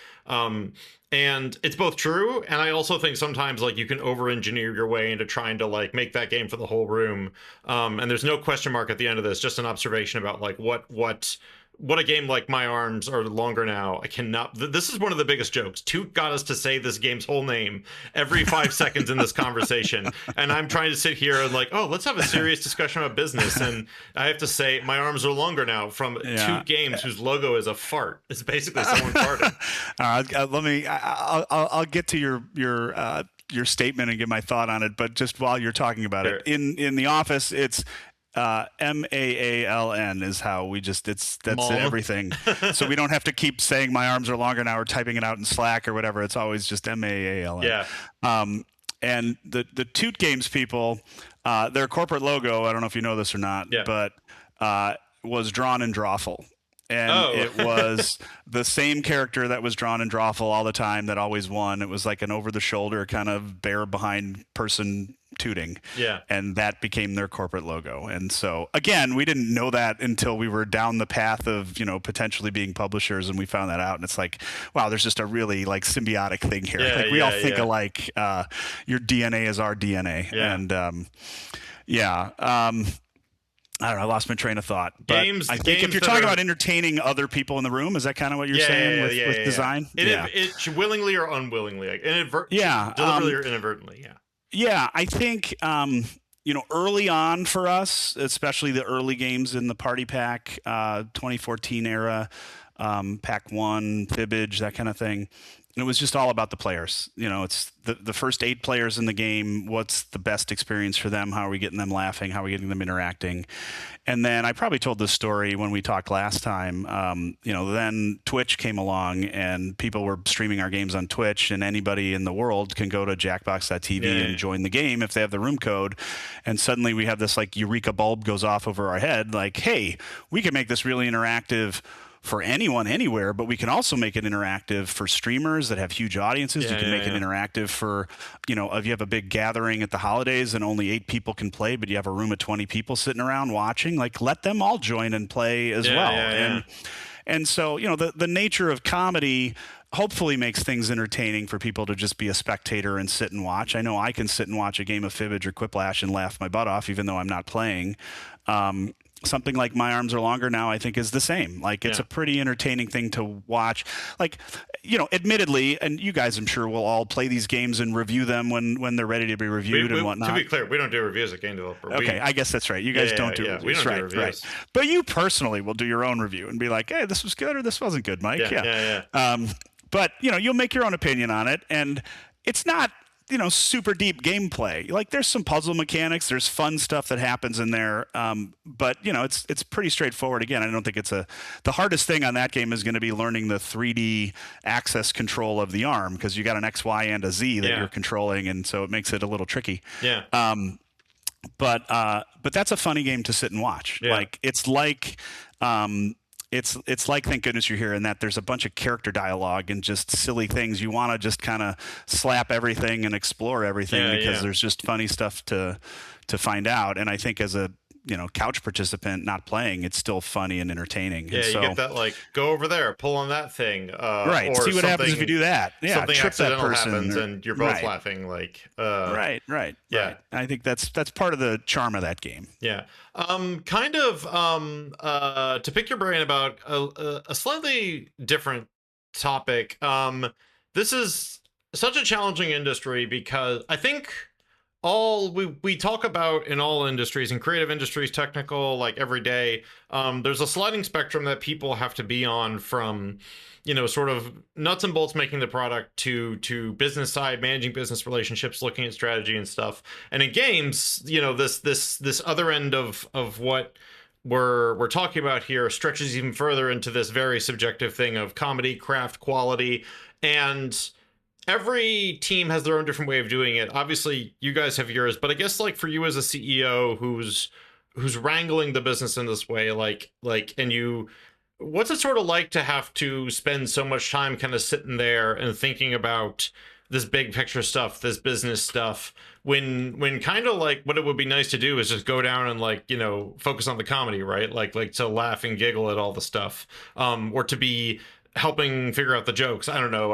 And it's both true, and I also think sometimes like you can over-engineer your way into trying to like make that game for the whole room. And there's no question mark at the end of this, just an observation about like what what a game like My Arms Are Longer Now. I cannot. This is one of the biggest jokes. Toot got us to say this game's whole name every 5 seconds in this conversation, and I'm trying to sit here and like, oh, let's have a serious discussion about business, and I have to say My Arms Are Longer Now from Toot Games, whose logo is a fart. It's basically someone farting. Let me. I'll get to your statement and give my thought on it, but just while you're talking about it, in the office, it's MAALN is how we just that's everything. So we don't have to keep saying My Arms Are Longer Now or typing it out in Slack or whatever. It's always just MAALN. Yeah. And the Toot Games people, their corporate logo, I don't know if you know this or not, but was drawn in Drawful. And it was the same character that was drawn in Drawful all the time that always won. It was like an over-the-shoulder kind of bear behind person tooting. Yeah. And that became their corporate logo. And so, again, we didn't know that until we were down the path of, potentially being publishers, and we found that out. And it's like, wow, there's just a really like symbiotic thing here. Yeah, like we all think alike. Your DNA is our DNA. Yeah. And I don't know. I lost my train of thought. But I think if you're talking about entertaining other people in the room, is that kind of what you're saying with design? It willingly or unwillingly, like deliberately or inadvertently. Yeah. Yeah, I think early on for us, especially the early games in the Party Pack, 2014 era, Pack 1, Fibbage, that kind of thing. It was just all about the players. It's the first 8 players in the game. What's the best experience for them? How are we getting them laughing? How are we getting them interacting? And then I probably told this story when we talked last time. Then Twitch came along and people were streaming our games on Twitch, and anybody in the world can go to jackbox.tv and join the game if they have the room code. And suddenly we have this like eureka bulb goes off over our head. Like, hey, we can make this really interactive for anyone anywhere, but we can also make it interactive for streamers that have huge audiences. You can make it interactive for, if you have a big gathering at the holidays and only 8 people can play, but you have a room of 20 people sitting around watching, like let them all join and play as well. And so, the nature of comedy hopefully makes things entertaining for people to just be a spectator and sit and watch. I know I can sit and watch a game of Fibbage or Quiplash and laugh my butt off, even though I'm not playing. Something like My Arms Are Longer Now, I think, is the same. Like, it's a pretty entertaining thing to watch. Like, admittedly, and you guys, I'm sure, will all play these games and review them when they're ready to be reviewed and whatnot. To be clear, we don't do reviews at Game Developer. Okay, I guess that's right. You guys don't do reviews. We don't do reviews. Right. But you personally will do your own review and be like, hey, this was good or this wasn't good, Mike. But, you'll make your own opinion on it, and it's not super deep gameplay. Like there's some puzzle mechanics, there's fun stuff that happens in there. But it's pretty straightforward. Again, I don't think the hardest thing on that game is going to be learning the 3D access control of the arm, because you got an X, Y, and a Z that you're controlling. And so it makes it a little tricky. Yeah. But that's a funny game to sit and watch. Yeah. Like it's like thank goodness you're here, in that there's a bunch of character dialogue and just silly things. You want to just kind of slap everything and explore everything because there's just funny stuff to find out. And I think as a couch participant not playing, it's still funny and entertaining. Yeah, and you get that like, go over there, pull on that thing. Right, or see what happens if you do that. Yeah, something trip accidental that person, happens and you're both laughing. Like, right. Yeah, right. I think that's part of the charm of that game. Yeah. To pick your brain about a slightly different topic. This is such a challenging industry because I think all we talk about in all industries, in creative industries, technical, like every day, there's a sliding spectrum that people have to be on, from sort of nuts and bolts making the product to business side, managing business relationships, looking at strategy and stuff. And in games, this other end of what we're talking about here stretches even further into this very subjective thing of comedy, craft, quality, and every team has their own different way of doing it. Obviously, you guys have yours, but I guess like for you as a CEO who's wrangling the business in this way, what's it sort of like to have to spend so much time kind of sitting there and thinking about this big picture stuff, this business stuff, when kind of like what it would be nice to do is just go down and focus on the comedy, right? Like to laugh and giggle at all the stuff, or to be helping figure out the jokes. I don't know.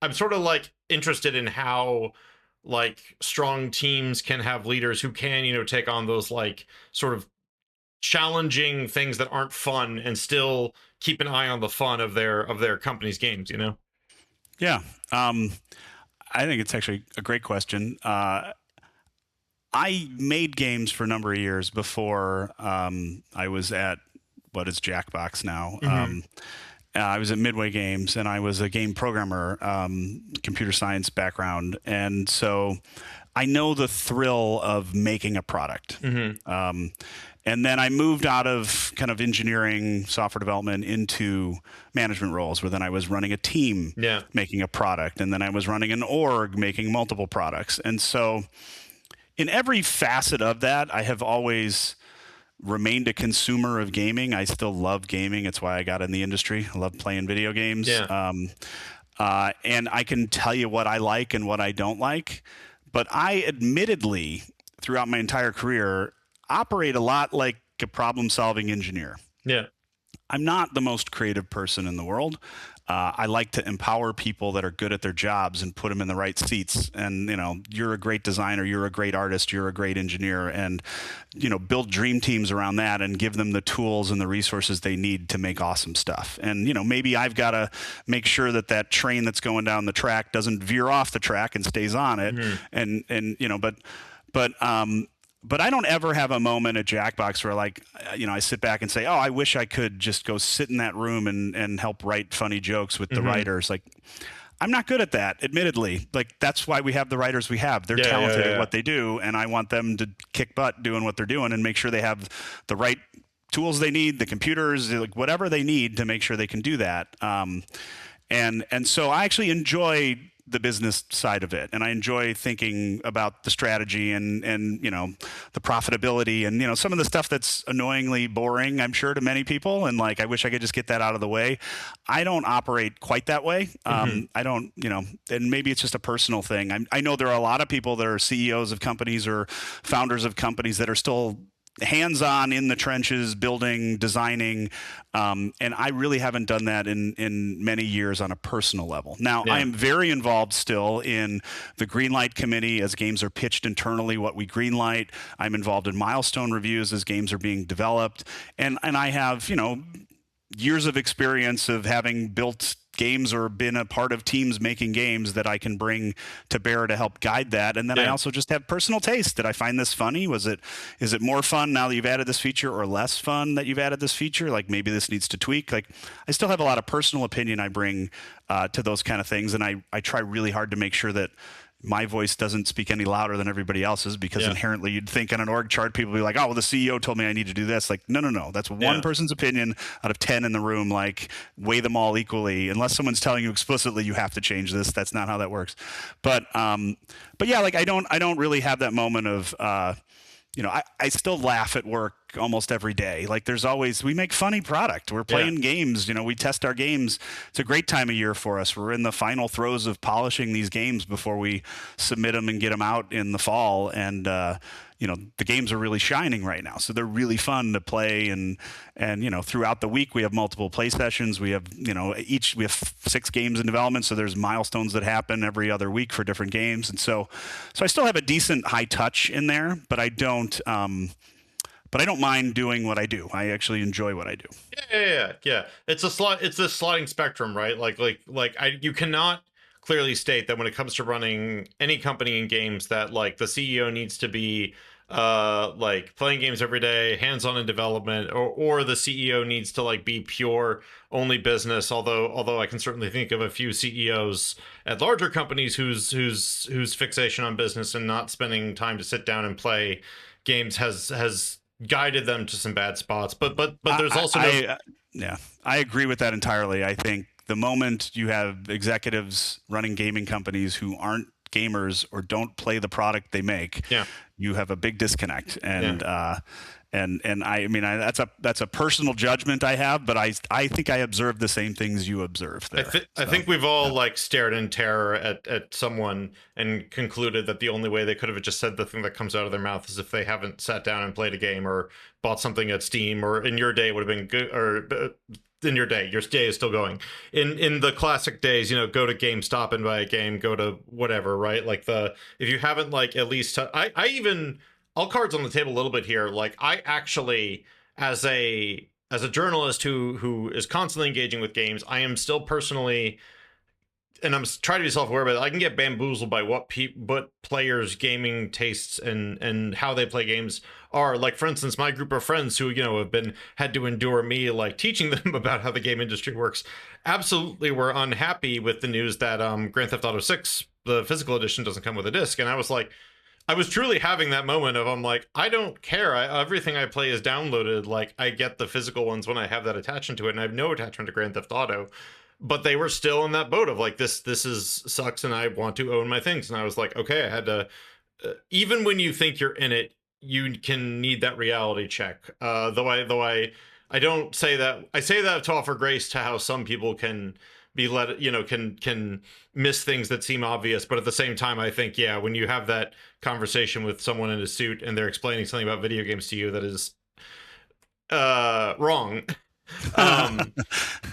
I'm sort of like interested in how like strong teams can have leaders who can, take on those like sort of challenging things that aren't fun and still keep an eye on the fun of their company's games, you know? Yeah. I think it's actually a great question. I made games for a number of years before I was at what is Jackbox now. I was at Midway Games, and I was a game programmer, computer science background, and so I know the thrill of making a product. And then I moved out of kind of engineering, software development into management roles, where then I was running a team, making a product, and then I was running an org, making multiple products. And so in every facet of that, I have always remained a consumer of gaming. I still love gaming. It's why I got in the industry. I love playing video games. And I can tell you what I like and what I don't like. But I admittedly, throughout my entire career, operate a lot like a problem-solving engineer. I'm not the most creative person in the world. I like to empower people that are good at their jobs and put them in the right seats. And, you know, you're a great designer, you're a great artist, you're a great engineer, and, you know, build dream teams around that and give them the tools and the resources they need to make awesome stuff. And, you know, maybe I've got to make sure that that train that's going down the track doesn't veer off the track and stays on it. And, you know, but I don't ever have a moment at Jackbox where, like, you know, I sit back and say, oh, I wish I could just go sit in that room and help write funny jokes with the writers. Like, I'm not good at that, admittedly. Like, that's why we have the writers we have. They're talented at what they do, and I want them to kick butt doing what they're doing and make sure they have the right tools they need, the computers, like whatever they need to make sure they can do that. And so I actually enjoy the business side of it, and I enjoy thinking about the strategy and you know, the profitability and, you know, some of the stuff that's annoyingly boring, I'm sure, to many people, and like I wish I could just get that out of the way. I don't operate quite that way. I don't, you know, and maybe it's just a personal thing. I know there are a lot of people that are CEOs of companies or founders of companies that are still hands-on in the trenches, building, designing, and I really haven't done that in many years on a personal level. Now, I am very involved still in the greenlight committee as games are pitched internally, what we greenlight. I'm involved in milestone reviews as games are being developed, and I have, you know, years of experience of having built games or been a part of teams making games that I can bring to bear to help guide that. And then I also just have personal taste. Did I find this funny? Is it more fun now that you've added this feature, or less fun that you've added this feature? Like, maybe this needs to tweak. Like, I still have a lot of personal opinion I bring to those kind of things. And I try really hard to make sure that my voice doesn't speak any louder than everybody else's, because inherently you'd think on an org chart, people would be like, oh, well, the CEO told me I need to do this. Like, no. That's one person's opinion out of 10 in the room. Like, weigh them all equally. Unless someone's telling you explicitly you have to change this, that's not how that works. But yeah, like, I don't really have that moment of, you know, I still laugh at work almost every day. Like, we make funny product. We're playing games, you know, we test our games. It's a great time of year for us. We're in the final throes of polishing these games before we submit them and get them out in the fall. And, you know, the games are really shining right now. So they're really fun to play. And, you know, throughout the week, we have multiple play sessions. We have, you know, we have 6 games in development. So there's milestones that happen every other week for different games. And so I still have a decent high touch in there, but I don't mind doing what I do. I actually enjoy what I do. Yeah. It's a sliding spectrum, right? You cannot clearly state that when it comes to running any company in games that, like, the CEO needs to be like playing games every day, hands-on in development, or the CEO needs to, like, be pure only business. Although I can certainly think of a few CEOs at larger companies whose fixation on business and not spending time to sit down and play games has guided them to some bad spots. But there's also I agree with that entirely. I think the moment you have executives running gaming companies who aren't gamers or don't play the product they make, you have a big disconnect. And I mean, that's a personal judgment I have, but I think I observed the same things you observed there. I think we've all like stared in terror at someone and concluded that the only way they could have just said the thing that comes out of their mouth is if they haven't sat down and played a game or bought something at Steam, or in your day would have been good, or in your day is still going. In the classic days, you know, go to GameStop and buy a game, go to whatever, right? Like, if you haven't, like, at least all cards on the table a little bit here. Like, I actually as a journalist who is constantly engaging with games, I am still personally, and I'm trying to be self-aware, but I can get bamboozled by what players' gaming tastes and how they play games are. Like, for instance, my group of friends who have had to endure me like teaching them about how the game industry works, absolutely were unhappy with the news that Grand Theft Auto 6, the physical edition, doesn't come with a disc. And I was truly having that moment of, I'm like, I don't care. Everything I play is downloaded. Like, I get the physical ones when I have that attachment to it, and I have no attachment to Grand Theft Auto. But they were still in that boat of like, this is sucks, and I want to own my things. And I was like, okay, I had to. Even when you think you're in it, you can need that reality check. Though I don't say that. I say that to offer grace to how some people can be can miss things that seem obvious. But at the same time, I think, yeah, when you have that conversation with someone in a suit and they're explaining something about video games to you that is wrong.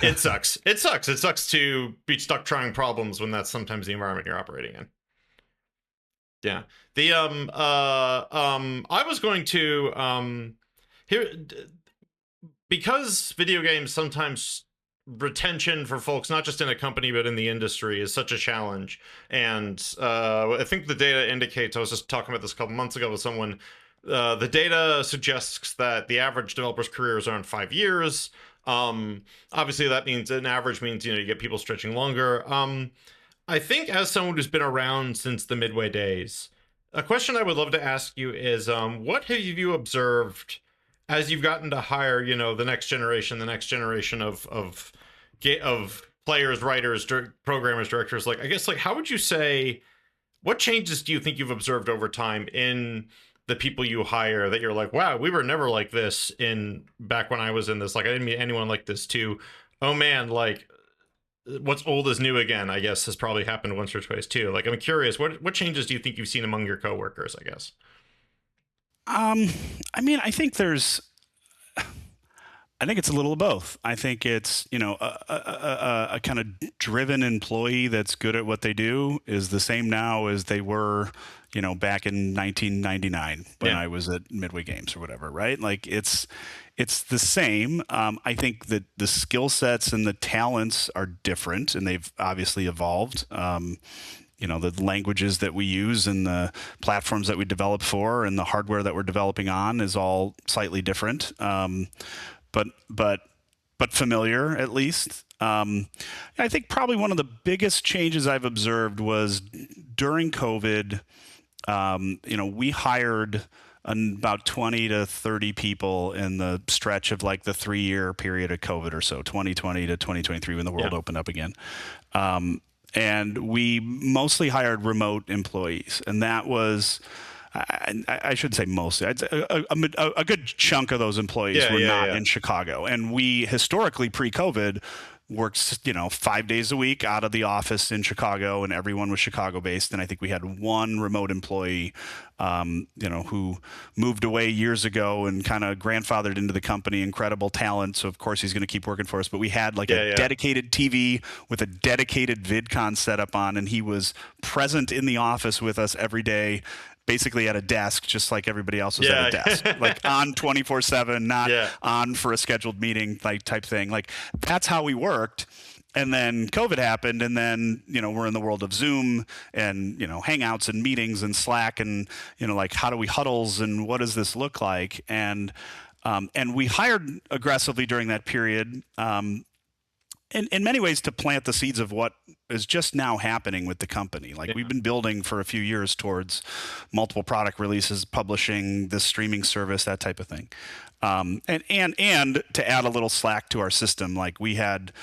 It sucks. It sucks to be stuck trying problems when that's sometimes the environment you're operating in. Yeah. The I was going to here, because video games sometimes, retention for folks not just in a company but in the industry is such a challenge. And I think the data indicates, I was just talking about this a couple months ago with someone, the data suggests that the average developer's career is around 5 years. Obviously that means an average means, you get people stretching longer. I think, as someone who's been around since the Midway days, a question I would love to ask you is, what have you observed as you've gotten to hire, the next generation of players, writers, programmers, directors? Like, I guess, like, how would you say, what changes do you think you've observed over time in the people you hire that you're like, wow, we were never like this back when I was in this, like, I didn't meet anyone like this, too? Oh man, like, what's old is new again, I guess, has probably happened once or twice too. Like, I'm curious, what changes do you think you've seen among your coworkers, I guess? I mean, I think it's a little of both. I think it's, a kind of driven employee that's good at what they do is the same now as they were, back in 1999 when I was at Midway Games or whatever, right? Like, it's the same. I think that the skill sets and the talents are different, and they've obviously evolved. The languages that we use and the platforms that we develop for and the hardware that we're developing on is all slightly different. But familiar, at least. I think probably one of the biggest changes I've observed was during COVID. We hired about 20 to 30 people in the stretch of like the 3-year period of COVID or so, 2020 to 2023, when the world opened up again. And we mostly hired remote employees, and that was, I should say mostly, a good chunk of those employees were not in Chicago. And we historically, pre-COVID, worked 5 days a week out of the office in Chicago, and everyone was Chicago based. And I think we had one remote employee who moved away years ago and kind of grandfathered into the company, incredible talent, so of course he's going to keep working for us. But we had like a dedicated TV with a dedicated VidCon setup on, and he was present in the office with us every day, basically at a desk, just like everybody else was at a desk, like on 24/7, not on for a scheduled meeting, like type thing. Like, that's how we worked. And then COVID happened, and then, we're in the world of Zoom and, Hangouts and meetings and Slack and, like, how do we huddles and what does this look like? And we hired aggressively during that period. In many ways, to plant the seeds of what is just now happening with the company. Like, we've been building for a few years towards multiple product releases, publishing this streaming service, that type of thing. And to add a little slack to our system, like, we had,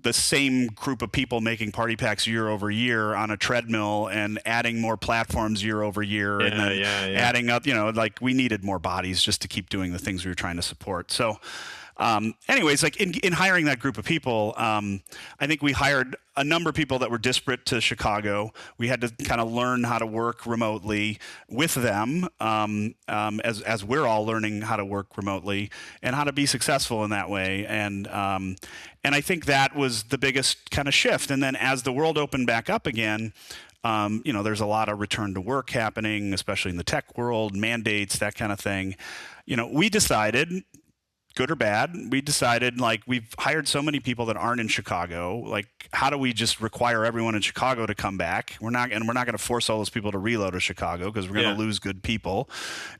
the same group of people making party packs year over year on a treadmill and adding more platforms year over year, and then adding up, like, we needed more bodies just to keep doing the things we were trying to support. So anyways, like, in hiring that group of people, I think we hired a number of people that were disparate to Chicago. We had to kind of learn how to work remotely with them, as we're all learning how to work remotely and how to be successful in that way. And I think that was the biggest kind of shift. And then as the world opened back up again, there's a lot of return to work happening, especially in the tech world, mandates, that kind of thing. we decided, good or bad, we decided, like, we've hired so many people that aren't in Chicago. Like, how do we just require everyone in Chicago to come back? We're not going to force all those people to reload to Chicago because we're going to lose good people.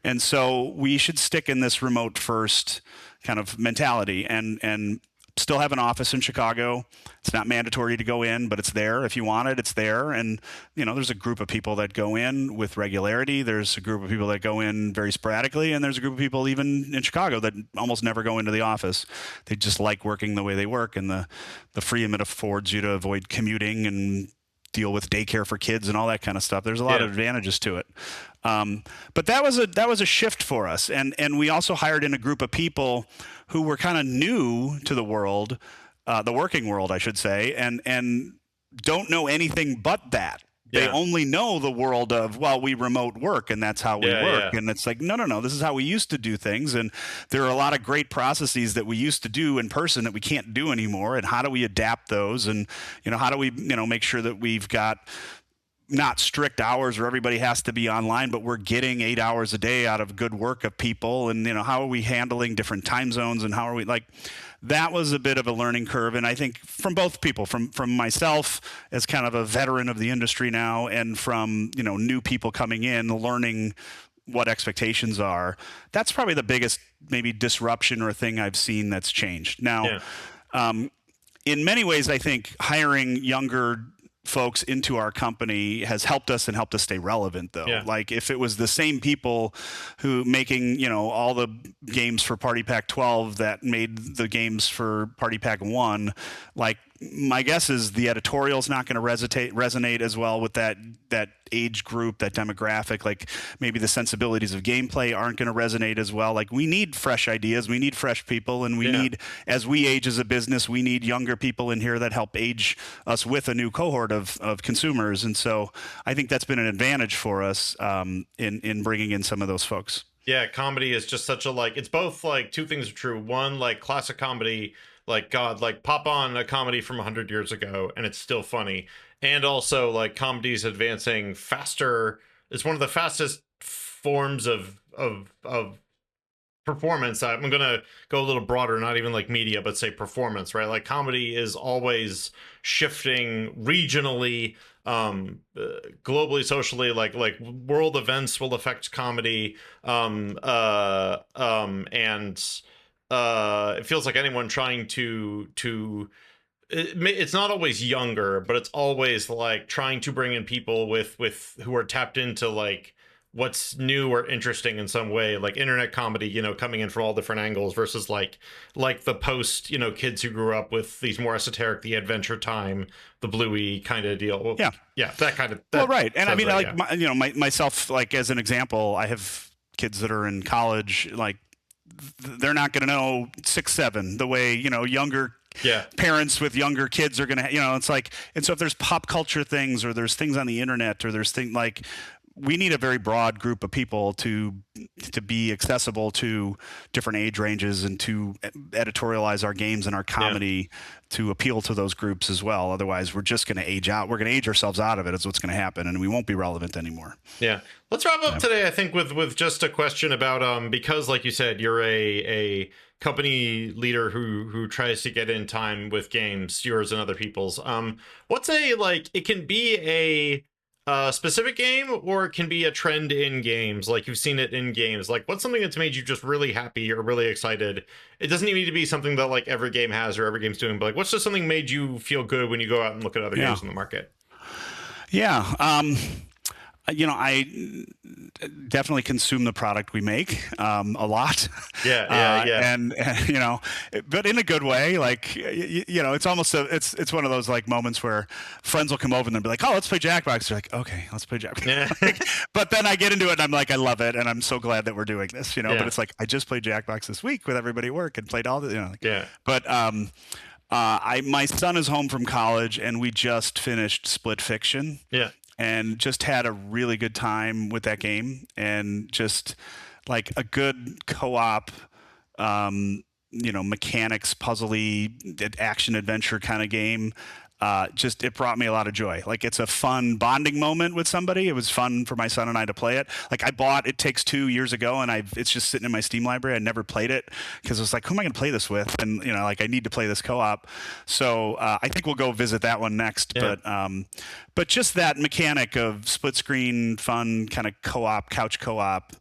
And so we should stick in this remote first kind of mentality and still have an office in Chicago. It's not mandatory to go in, but it's there. If you want it, it's there. And, there's a group of people that go in with regularity. There's a group of people that go in very sporadically. And there's a group of people even in Chicago that almost never go into the office. They just like working the way they work, and the freedom it affords you to avoid commuting and deal with daycare for kids and all that kind of stuff. There's a lot of advantages to it. But that was a shift for us. And we also hired in a group of people who were kind of new to the world, the working world, I should say, and don't know anything but that. They only know the world of, we remote work and that's how we work. And it's like, no, this is how we used to do things. And there are a lot of great processes that we used to do in person that we can't do anymore. And how do we adapt those? And, how do we, make sure that we've got not strict hours where everybody has to be online, but we're getting 8 hours a day out of good work of people. And, how are we handling different time zones, and how are we, like, that was a bit of a learning curve. And I think from both people, from myself as kind of a veteran of the industry now, and from, new people coming in, learning what expectations are, that's probably the biggest maybe disruption or thing I've seen that's changed. Now, in many ways, I think hiring younger folks into our company has helped us stay relevant, though. Like, if it was the same people who making, all the games for Party Pack 12 that made the games for Party Pack 1, like, my guess is the editorial's not going to resonate as well with that age group, that demographic. Like, maybe the sensibilities of gameplay aren't going to resonate as well. Like, we need fresh ideas, we need fresh people, and we need, as we age as a business, we need younger people in here that help age us with a new cohort of consumers. And so I think that's been an advantage for us in bringing in some of those folks. Yeah, comedy is just such a, like, it's both, like, two things are true. One, like, classic comedy, like, God, like, pop on a comedy from 100 years ago and it's still funny. And also, like, comedy's advancing faster. It's one of the fastest forms of performance. I'm going to go a little broader, not even like media, but say performance, right? Like, comedy is always shifting regionally, globally, socially. Like world events will affect comedy, and it feels like anyone trying to it's not always younger, but it's always like trying to bring in people with who are tapped into, like, what's new or interesting in some way, like internet comedy, coming in from all different angles versus like the post, kids who grew up with these more esoteric, the Adventure Time, the Bluey kind of deal. That kind of. That right. And I mean, right, like, myself, like, as an example, I have kids that are in college. Like, they're not going to know 6-7 the way, younger parents with younger kids are going to, it's like, and so if there's pop culture things, or there's things on the internet, or there's things like, we need a very broad group of people to be accessible to different age ranges, and to editorialize our games and our comedy to appeal to those groups as well. Otherwise, we're just going to age out. We're going to age ourselves out of it, is what's going to happen, and we won't be relevant anymore. Yeah. Let's wrap up today, I think, with just a question about, because, like you said, you're a company leader who tries to get in time with games, yours and other people's. What's it can be a specific game, or it can be a trend in games, like you've seen it in games. Like, what's something that's made you just really happy or really excited? It doesn't even need to be something that, like, every game has or every game's doing, but, like, what's just something made you feel good when you go out and look at other games in the market? I definitely consume the product we make a lot. And but in a good way. Like, it's almost it's one of those, like, moments where friends will come over and they'll be like, "Oh, let's play Jackbox." They're like, "Okay, let's play Jackbox." But then I get into it and I'm like, I love it, and I'm so glad that we're doing this. But it's like, I just played Jackbox this week with everybody at work and played all the But my son is home from college, and we just finished Split Fiction. And just had a really good time with that game, and just, like, a good co-op, mechanics, puzzly, action adventure kind of game. it brought me a lot of joy. Like, it's a fun bonding moment with somebody. It was fun for my son and I to play it. Like, I bought It Takes Two years ago, and it's just sitting in my Steam library. I never played it because it was like, who am I going to play this with? And like, I need to play this co-op. So I think we'll go visit that one next. Yeah. But just that mechanic of split screen, fun kind of co-op, couch co-op.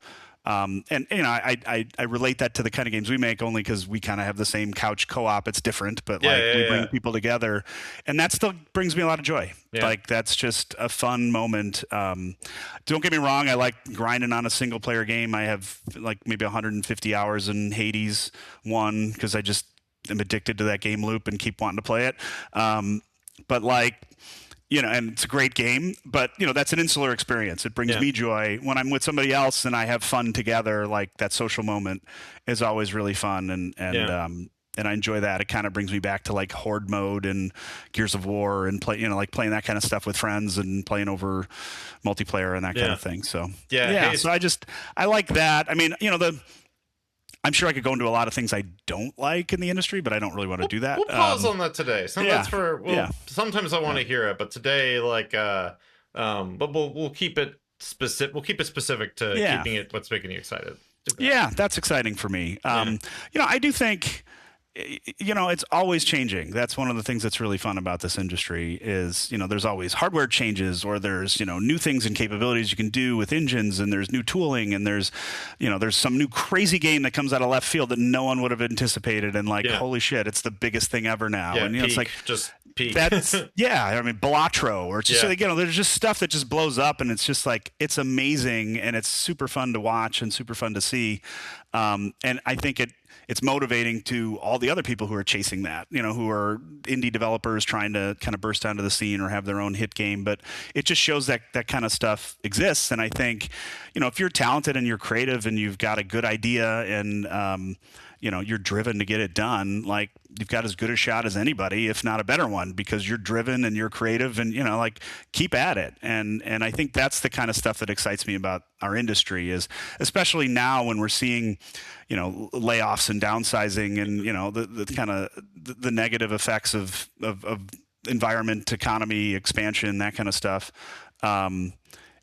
And I relate that to the kind of games we make only because we kind of have the same couch co-op. It's different, but we bring people together, and that still brings me a lot of joy. Yeah. Like, that's just a fun moment. Don't get me wrong, I like grinding on a single player game. I have like maybe 150 hours in Hades 1 because I just am addicted to that game loop and keep wanting to play it. But like, and it's a great game, but that's an insular experience. It brings me joy. When I'm with somebody else and I have fun together, like, that social moment is always really fun, and I enjoy that. It kind of brings me back to like Horde mode and Gears of War and like playing that kind of stuff with friends and playing over multiplayer and that kind of thing. So so I like that. I mean, I'm sure I could go into a lot of things I don't like in the industry, but I don't really want to do that. We'll pause on that today. Sometimes I want to hear it, but today, like, but we'll keep it specific. We'll keep it specific to keeping it what's making you excited. Yeah, that's exciting for me. I do think, it's always changing. That's one of the things that's really fun about this industry is, there's always hardware changes, or there's, new things and capabilities you can do with engines, and there's new tooling, and there's some new crazy game that comes out of left field that no one would have anticipated. And like, holy shit, it's the biggest thing ever now. Yeah, and peak, it's like, just peak. That's, I mean, Balatro, or it's just, there's just stuff that just blows up, and it's just like, it's amazing, and it's super fun to watch and super fun to see. And I think it's motivating to all the other people who are chasing that, who are indie developers trying to kind of burst onto the scene or have their own hit game. But it just shows that kind of stuff exists. And I think, if you're talented and you're creative and you've got a good idea and, you're driven to get it done, like, you've got as good a shot as anybody, if not a better one, because you're driven and you're creative and, like, keep at it. And I think that's the kind of stuff that excites me about our industry, is especially now when we're seeing, layoffs and downsizing and, the kind of the negative effects of environment, economy, expansion, that kind of stuff.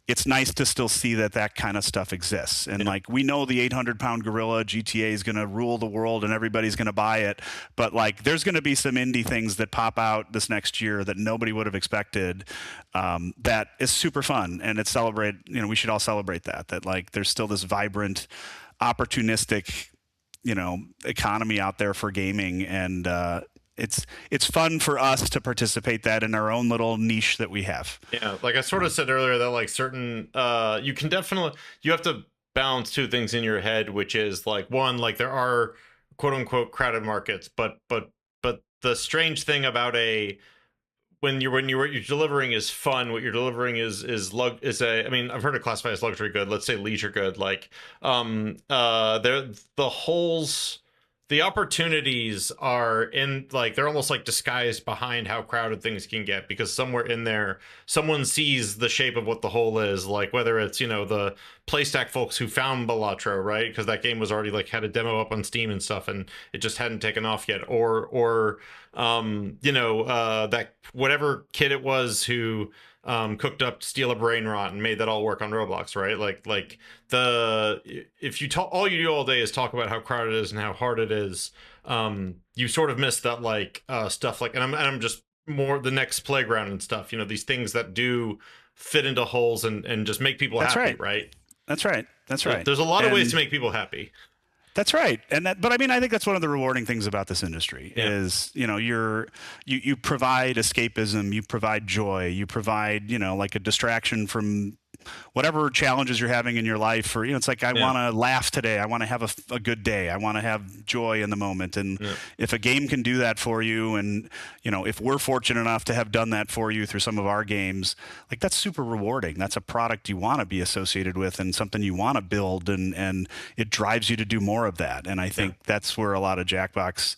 It's nice to still see that kind of stuff exists. And like, we know the 800-pound gorilla GTA is going to rule the world and everybody's going to buy it. But like, there's going to be some indie things that pop out this next year that nobody would have expected. That is super fun. And we should all celebrate that like, there's still this vibrant, opportunistic, economy out there for gaming. And, it's fun for us to participate that in our own little niche that we have. Yeah, like I sort of said earlier, that like certain you have to balance two things in your head, which is like, one, like, there are quote unquote crowded markets, but the strange thing about what you're delivering is fun. What you're delivering is I mean, I've heard it classified as luxury good. Let's say leisure good. Like, the opportunities are in, like, they're almost like disguised behind how crowded things can get, because somewhere in there, someone sees the shape of what the hole is, like, whether it's, the PlayStack folks who found Balatro, right? Because that game was already, like, had a demo up on Steam and stuff, and it just hadn't taken off yet. Or that whatever kid it was who cooked up Steal a Brain Rot and made that all work on Roblox, right? Like if you talk, all you do all day is talk about how crowded it is and how hard it is, you sort of miss that, like, stuff like, and I'm just more the next playground and stuff, these things that do fit into holes and just make people happy, right? That's right. There's a lot of ways to make people happy. That's right. But I mean, I think that's one of the rewarding things about this industry is, you provide escapism, you provide joy, you provide, like, a distraction from whatever challenges you're having in your life, or, it's like, I want to laugh today. I want to have a good day. I want to have joy in the moment. And if a game can do that for you, and, if we're fortunate enough to have done that for you through some of our games, like, that's super rewarding. That's a product you want to be associated with and something you want to build, and it drives you to do more of that. And I think that's where a lot of Jackbox,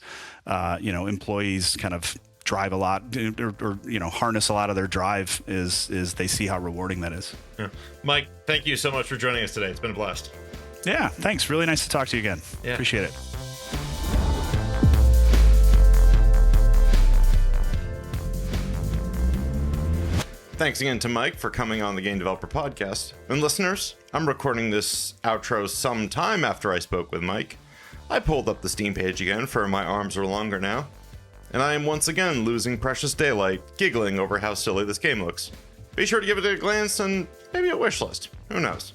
employees kind of drive a lot, or harness a lot of their drive, is they see how rewarding that is. Mike, thank you so much for joining us today. It's been a blast. Yeah, thanks. Really nice to talk to you again. Appreciate it. Thanks again to Mike for coming on the Game Developer Podcast. And listeners, I'm recording this outro some time after I spoke with Mike. I pulled up the Steam page again, for my arms are longer now. And I am once again losing precious daylight, giggling over how silly this game looks. Be sure to give it a glance and maybe a wish list. Who knows?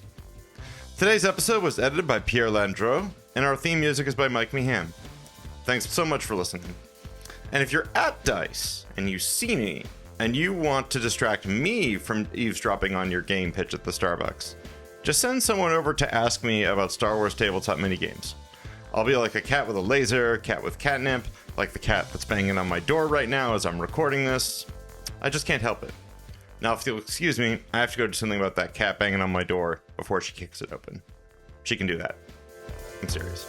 Today's episode was edited by Pierre Landreau, and our theme music is by Mike Meehan. Thanks so much for listening. And if you're at DICE and you see me, and you want to distract me from eavesdropping on your game pitch at the Starbucks, just send someone over to ask me about Star Wars tabletop minigames. I'll be like a cat with a laser, cat with catnip, like the cat that's banging on my door right now as I'm recording this. I just can't help it. Now, if you'll excuse me, I have to go do something about that cat banging on my door before she kicks it open. She can do that. I'm serious.